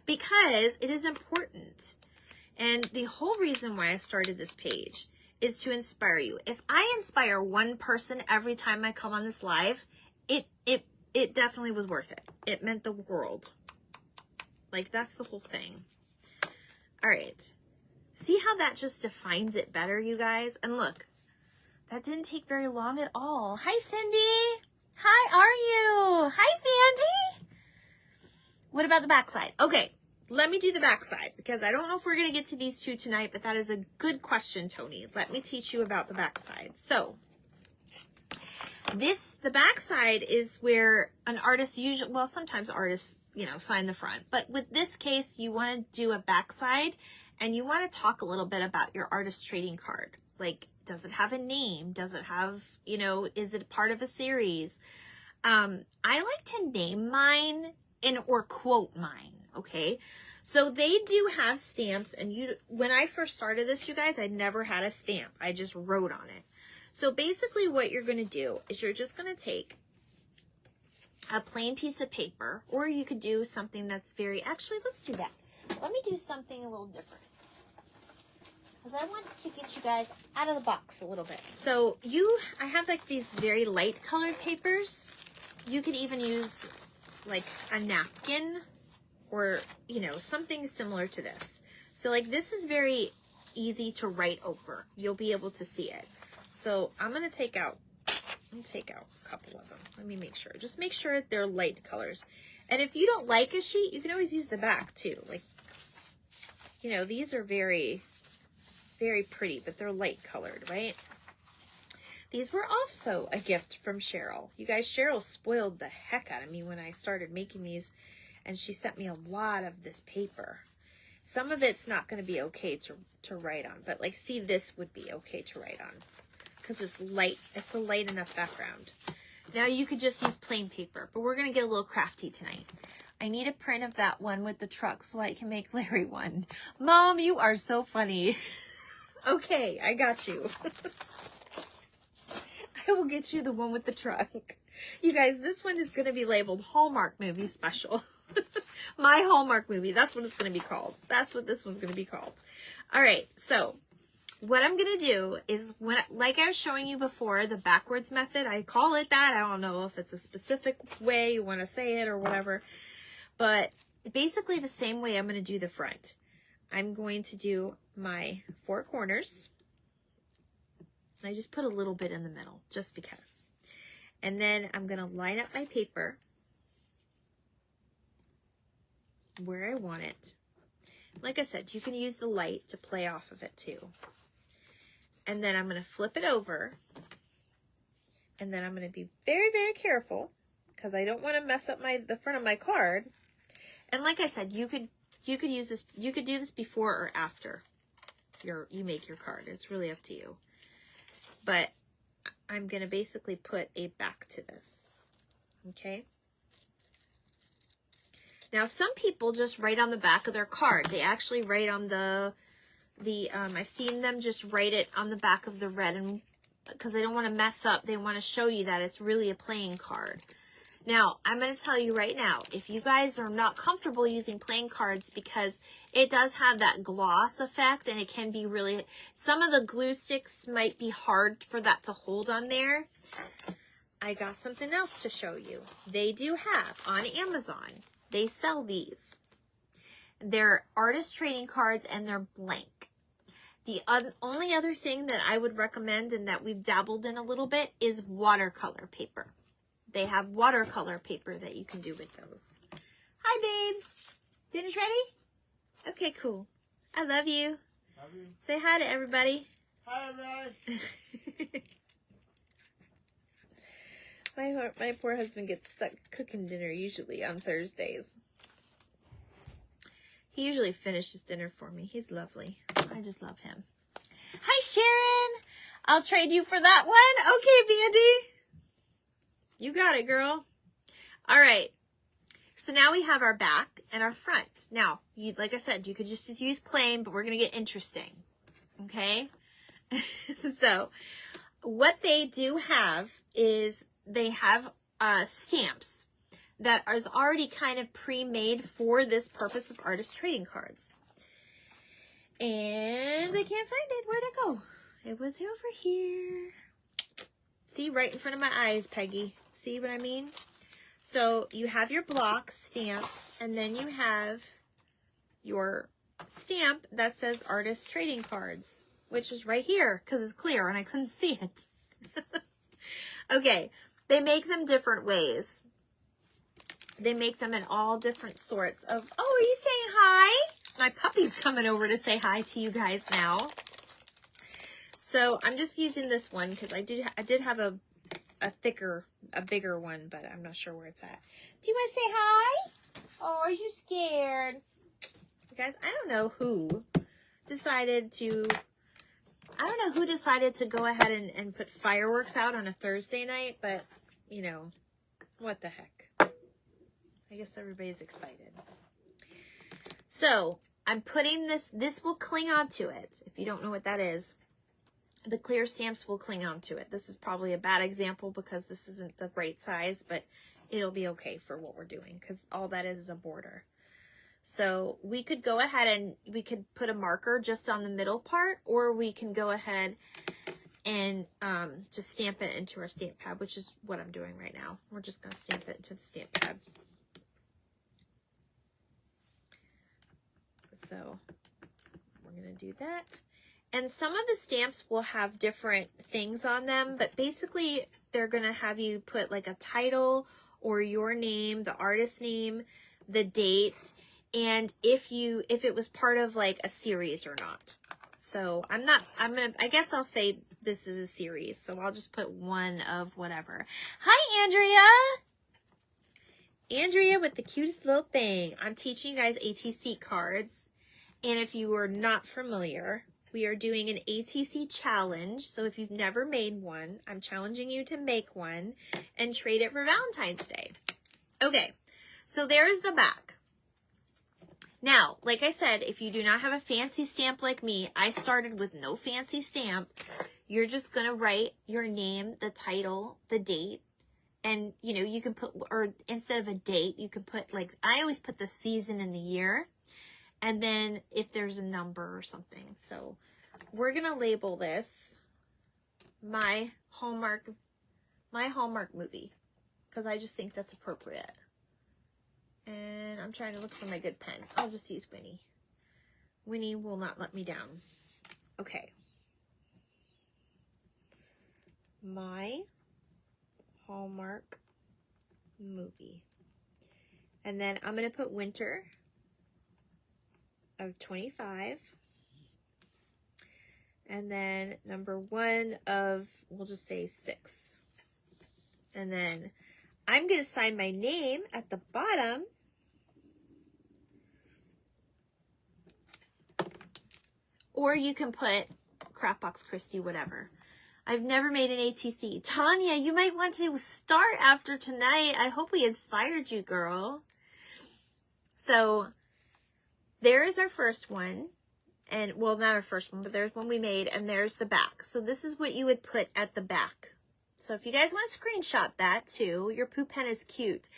because it is important. And the whole reason why I started this page is to inspire you. If I inspire one person every time I come on this live, it definitely was worth it. It meant the world. Like, that's the whole thing. All right. See how that just defines it better, you guys? And look, that didn't take very long at all. Hi, Cindy. Hi, are you? Hi, Vandy. What about the backside? Okay, let me do the backside because I don't know if we're going to get to these two tonight, but that is a good question, Tony. Let me teach you about the backside. So, the backside is where an artist usually, well, sometimes artists, you know, sign the front. But with this case, you want to do a backside and you want to talk a little bit about your artist trading card. Like, does it have a name? Does it have, you know, is it part of a series? I like to name mine or quote mine, okay? So they do have stamps, and when I first started this, you guys, I never had a stamp. I just wrote on it. So basically what you're going to do is you're just going to take a plain piece of paper, or you could do something that's actually, let's do that. Let me do something a little different. Because I want to get you guys out of the box a little bit. So I have like these very light colored papers. You could even use like a napkin or, you know, something similar to this. So like this is very easy to write over. You'll be able to see it. So I'm going to take out a couple of them. Let me make sure. Just make sure they're light colors. And if you don't like a sheet, you can always use the back too. Like, you know, these are very, very pretty, but they're light colored, right? These were also a gift from Cheryl. You guys, Cheryl spoiled the heck out of me when I started making these, and she sent me a lot of this paper. Some of it's not going to be okay to write on, but like, see, this would be okay to write on because it's light. It's a light enough background. Now you could just use plain paper, but we're going to get a little crafty tonight. I need a print of that one with the truck so I can make Larry one. Mom, you are so funny. Okay, I got you. I will get you the one with the truck. You guys, this one is going to be labeled Hallmark Movie Special. My Hallmark movie. That's what it's going to be called. That's what this one's going to be called. All right, so what I'm going to do is, like I was showing you before, the backwards method, I call it that. I don't know if it's a specific way you want to say it or whatever. But basically the same way I'm going to do the front. I'm going to do my 4 corners. I just put a little bit in the middle, just because. And then I'm going to line up my paper where I want it. Like I said, you can use the light to play off of it too. And then I'm going to flip it over. And then I'm going to be very, very careful because I don't want to mess up the front of my card. And like I said, you could use this, you could do this before or after you make your card. It's really up to you. But I'm going to basically put a back to this. Okay? Now, some people just write on the back of their card. They actually write on I've seen them just write it on the back of the red, and because they don't want to mess up, they want to show you that it's really a playing card. Now, I'm going to tell you right now, if you guys are not comfortable using playing cards, because it does have that gloss effect, and it can be really, some of the glue sticks might be hard for that to hold on there. I got something else to show you. They do have, on Amazon, they sell these. They're artist trading cards, and they're blank. The only other thing that I would recommend, and that we've dabbled in a little bit, is watercolor paper. they have watercolor paper that you can do with those. Hi, babe. Dinner's ready? Okay, cool. I love you. Love you. Say hi to everybody. Hi, everybody. My poor husband gets stuck cooking dinner usually on Thursdays. He usually finishes dinner for me. He's lovely. I just love him. Hi, Sharon. I'll trade you for that one. Okay, Bandy. You got it, girl. All right. So now we have our back and our front. Now, like I said, you could just use plain, but we're going to get interesting. Okay? So what they do have is they have stamps that is already kind of pre-made for this purpose of artist trading cards. And I can't find it. Where'd it go? It was over here. See, right in front of my eyes, Peggy. See what I mean? So you have your block stamp, and then you have your stamp that says artist trading cards, which is right here because it's clear and I couldn't see it. Okay, they make them different ways. They make them in all different sorts of, oh, are you saying hi? My puppy's coming over to say hi to you guys now. So I'm just using this one because I did have a bigger one, but I'm not sure where it's at. Do you want to say hi? Oh, are you scared? You guys, I don't know who decided to go ahead and put fireworks out on a Thursday night, but, you know, what the heck. I guess everybody's excited. So I'm putting this will cling onto it. If you don't know what that is, the clear stamps will cling onto it. This is probably a bad example because this isn't the right size, but it'll be okay for what we're doing because all that is a border. So we could go ahead and we could put a marker just on the middle part, or we can go ahead and just stamp it into our stamp pad, which is what I'm doing right now. We're just going to stamp it into the stamp pad. So we're going to do that. And some of the stamps will have different things on them, but basically they're going to have you put like a title or your name, the artist name, the date, and if it was part of like a series or not. So I guess I'll say this is a series. So I'll just put one of whatever. Hi, Andrea. Andrea with the cutest little thing. I'm teaching you guys ATC cards. And if you are not familiar, we are doing an ATC challenge. So if you've never made one, I'm challenging you to make one and trade it for Valentine's Day. Okay, so there's the back. Now, like I said, if you do not have a fancy stamp like me, I started with no fancy stamp. You're just going to write your name, the title, the date, and, you know, you can put, or instead of a date, you can put, like, I always put the season and the year, and then if there's a number or something. So we're going to label this my Hallmark movie, because I just think that's appropriate. And I'm trying to look for my good pen. I'll just use Winnie. Winnie will not let me down. Okay. My Hallmark movie. And then I'm going to put winter of 25. And then number 1 of, we'll just say 6. And then I'm going to sign my name at the bottom. Or you can put Crapbox Christy, whatever. I've never made an ATC. Tanya, you might want to start after tonight. I hope we inspired you, girl. So there is our first one. And, well, not our first one, but there's one we made, and there's the back. So this is what you would put at the back. So if you guys want to screenshot that too, your poo pen is cute.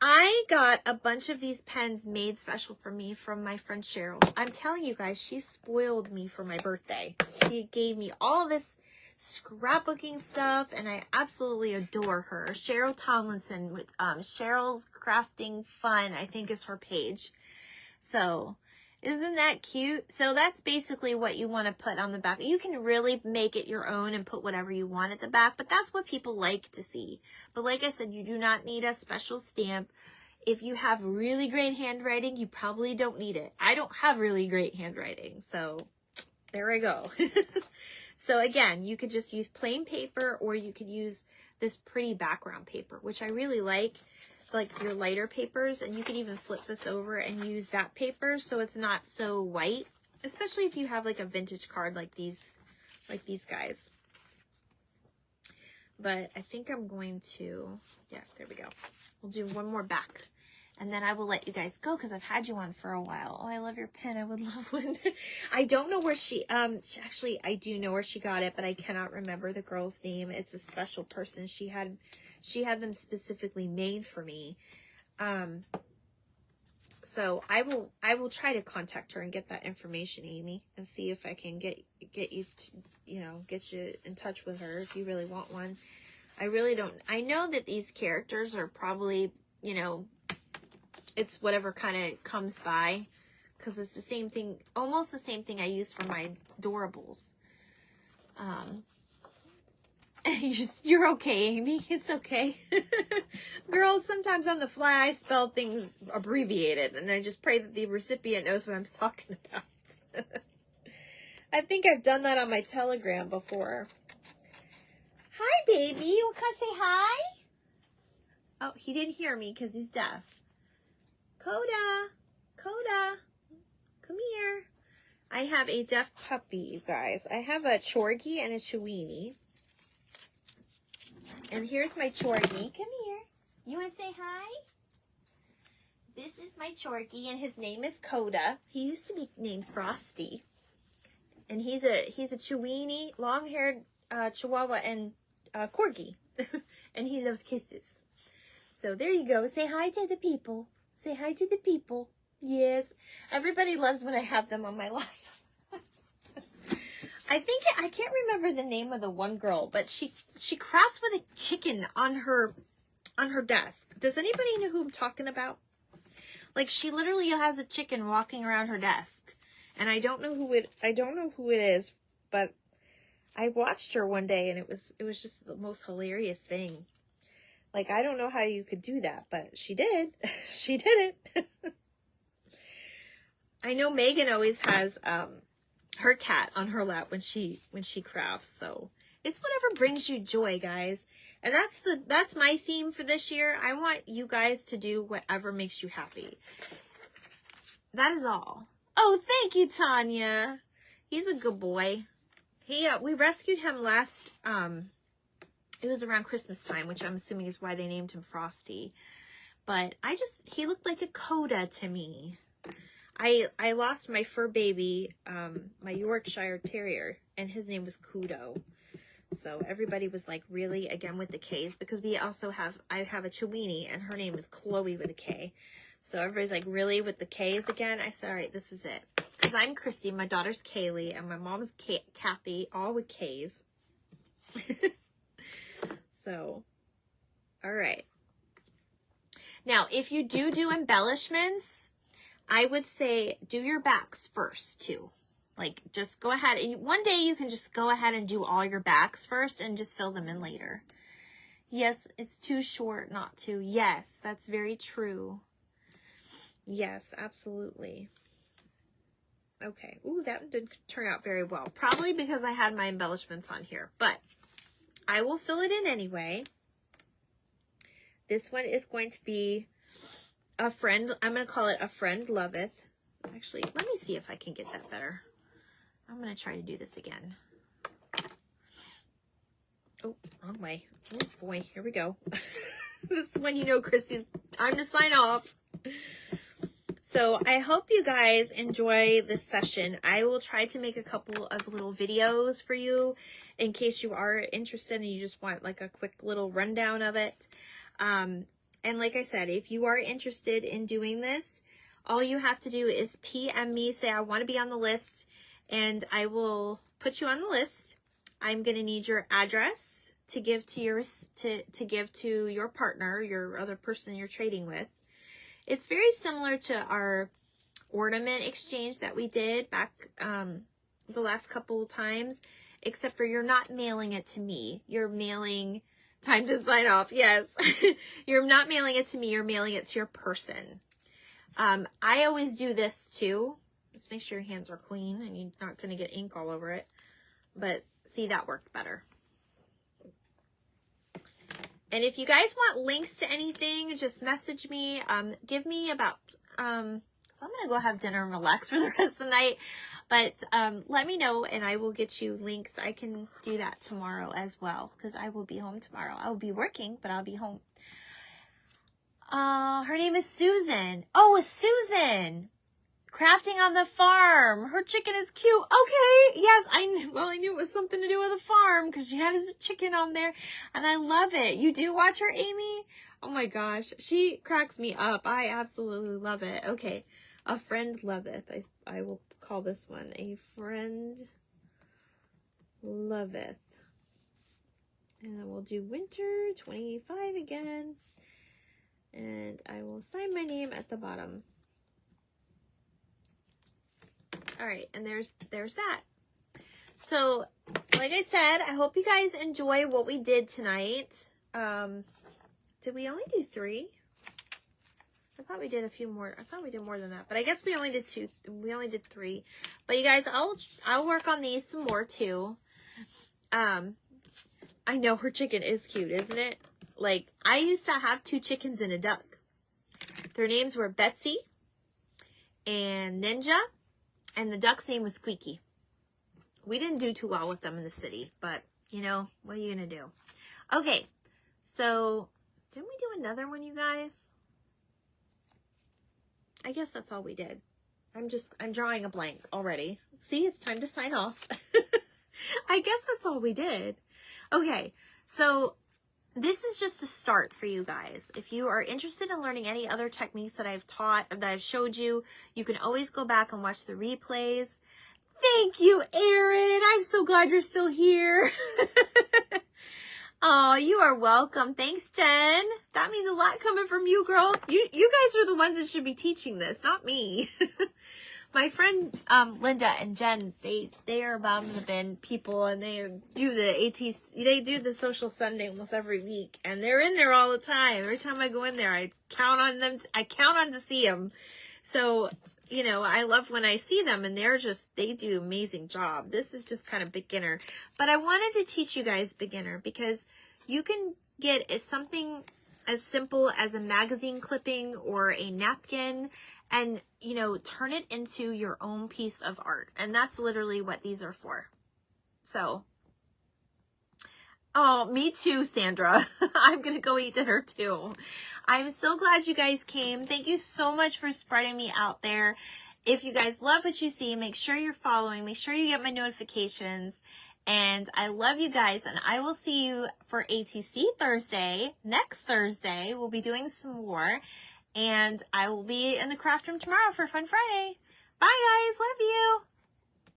I got a bunch of these pens made special for me from my friend Cheryl. I'm telling you guys, she spoiled me for my birthday. She gave me all this scrapbooking stuff, and I absolutely adore her. Cheryl Tomlinson with Cheryl's Crafting Fun, I think is her page. So Isn't that cute? So that's basically what you want to put on the back. You can really make it your own and put whatever you want at the back, but that's what people like to see. But like I said, you do not need a special stamp. If you have really great handwriting, you probably don't need it. I don't have really great handwriting, so there I go. So again, you could just use plain paper, or you could use this pretty background paper, which I really like your lighter papers, and you can even flip this over and use that paper so it's not so white, especially if you have like a vintage card like these guys. But I think I'm going to, yeah, there we go. We'll do one more back, and then I will let you guys go because I've had you on for a while. Oh, I love your pen. I would love one. I don't know where actually, I do know where she got it, but I cannot remember the girl's name. It's a special person. She had them specifically made for me. So I will try to contact her and get that information, Amy, and see if I can get you in touch with her if you really want one. I really don't. I know that these characters are probably, it's whatever kind of comes by, because it's the same thing, almost the same thing I use for my Adorables. You're okay, Amy. It's okay. Girls, sometimes on the fly, I spell things abbreviated, and I just pray that the recipient knows what I'm talking about. I think I've done that on my Telegram before. Hi, baby. You want to say hi? Oh, he didn't hear me because he's deaf. Coda, come here. I have a deaf puppy, you guys. I have a Chorgy and a Chiweenie. And here's my Chorgy. Come here. You want to say hi? This is my Chorgy, and his name is Coda. He used to be named Frosty. And he's a Chiweenie, long-haired Chihuahua, and Corgi. And he loves kisses. So there you go. Say hi to the people. Say hi to the people. Yes. Everybody loves when I have them on my live. I can't remember the name of the one girl, but she crafts with a chicken on her desk. Does anybody know who I'm talking about? Like, she literally has a chicken walking around her desk. And I don't know who it is, but I watched her one day, and it was just the most hilarious thing. Like, I don't know how you could do that, but she did. She did it. I know Megan always has her cat on her lap when she crafts. So it's whatever brings you joy, guys. And that's my theme for this year. I want you guys to do whatever makes you happy. That is all. Oh, thank you, Tanya. He's a good boy. We rescued him last, it was around Christmas time, which I'm assuming is why they named him Frosty. But he looked like a Coda to me. I lost my fur baby, my Yorkshire Terrier, and his name was Kudo. So everybody was like, really? Again with the K's, because I have a Chiweenie, and her name is Chloe with a K. So everybody's like, really, with the K's again? I said, all right, this is it. Because I'm Christy, my daughter's Kaylee, and my mom's Kathy, all with K's. So, all right. Now, if you do embellishments, I would say do your backs first, too. Like, just go ahead. And one day you can just go ahead and do all your backs first and just fill them in later. Yes, it's too short not to. Yes, that's very true. Yes, absolutely. Okay. Ooh, that didn't turn out very well. Probably because I had my embellishments on here. But I will fill it in anyway. This one is going to be a friend. I'm going to call it A Friend Loveth. Actually, let me see if I can get that better. I'm going to try to do this again. Oh, wrong way. Oh, boy. Here we go. This is when you know, Christy's time to sign off. So I hope you guys enjoy this session. I will try to make a couple of little videos for you in case you are interested and you just want like a quick little rundown of it. And like I said, if you are interested in doing this, all you have to do is PM me, say I want to be on the list, and I will put you on the list. I'm going to need your address to give to your partner, your other person you're trading with. It's very similar to our ornament exchange that we did back the last couple times, except for you're not mailing it to me. You're mailing, time to sign off, yes. You're not mailing it to me, you're mailing it to your person. I always do this too. Just make sure your hands are clean and you're not going to get ink all over it. But see, that worked better. And if you guys want links to anything, just message me. Give me about, so I'm going to go have dinner and relax for the rest of the night. But let me know and I will get you links. I can do that tomorrow as well because I will be home tomorrow. I will be working, but I'll be home. Her name is Susan. Oh, it's Susan. Crafting on the farm. Her chicken is cute. Okay. Yes, I knew it was something to do with a farm because she had a chicken on there and I love it. You do watch her, Amy? Oh my gosh. She cracks me up. I absolutely love it. Okay. A friend loveth. I will call this one a friend loveth. And then we'll do winter 25 again. And I will sign my name at the bottom. All right, and there's that. So, like I said, I hope you guys enjoy what we did tonight. Did we only do 3? I thought we did a few more. I thought we did more than that, but I guess we only did 2. We only did 3. But you guys, I'll work on these some more too. I know her chicken is cute, isn't it? Like, I used to have 2 chickens and a duck. Their names were Betsy and Ninja. And the duck's name was Squeaky. We didn't do too well with them in the city, but, you know, what are you going to do? Okay, so, didn't we do another one, you guys? I guess that's all we did. I'm drawing a blank already. See, it's time to sign off. I guess that's all we did. Okay, so, this is just a start for you guys. If you are interested in learning any other techniques that I've taught, that I've showed you, you can always go back and watch the replays. Thank you, Erin. I'm so glad you're still here. Oh, you are welcome. Thanks, Jen. That means a lot coming from you, girl. You guys are the ones that should be teaching this, not me. My friend Linda and Jen, they are Bottom of the Bin people, and they do the ATC. They do the Social Sunday almost every week, and they're in there all the time. Every time I go in there, I count on them. I count on to see them. So, you know, I love when I see them, and they do an amazing job. This is just kind of beginner, but I wanted to teach you guys beginner because you can get something as simple as a magazine clipping or a napkin, and, you know, turn it into your own piece of art. And that's literally what these are for. So, oh, me too, Sandra. I'm going to go eat dinner too. I'm so glad you guys came. Thank you so much for spreading me out there. If you guys love what you see, make sure you're following. Make sure you get my notifications. And I love you guys. And I will see you for ATC Thursday. Next Thursday, we'll be doing some more. And I will be in the craft room tomorrow for Fun Friday. Bye, guys. Love you.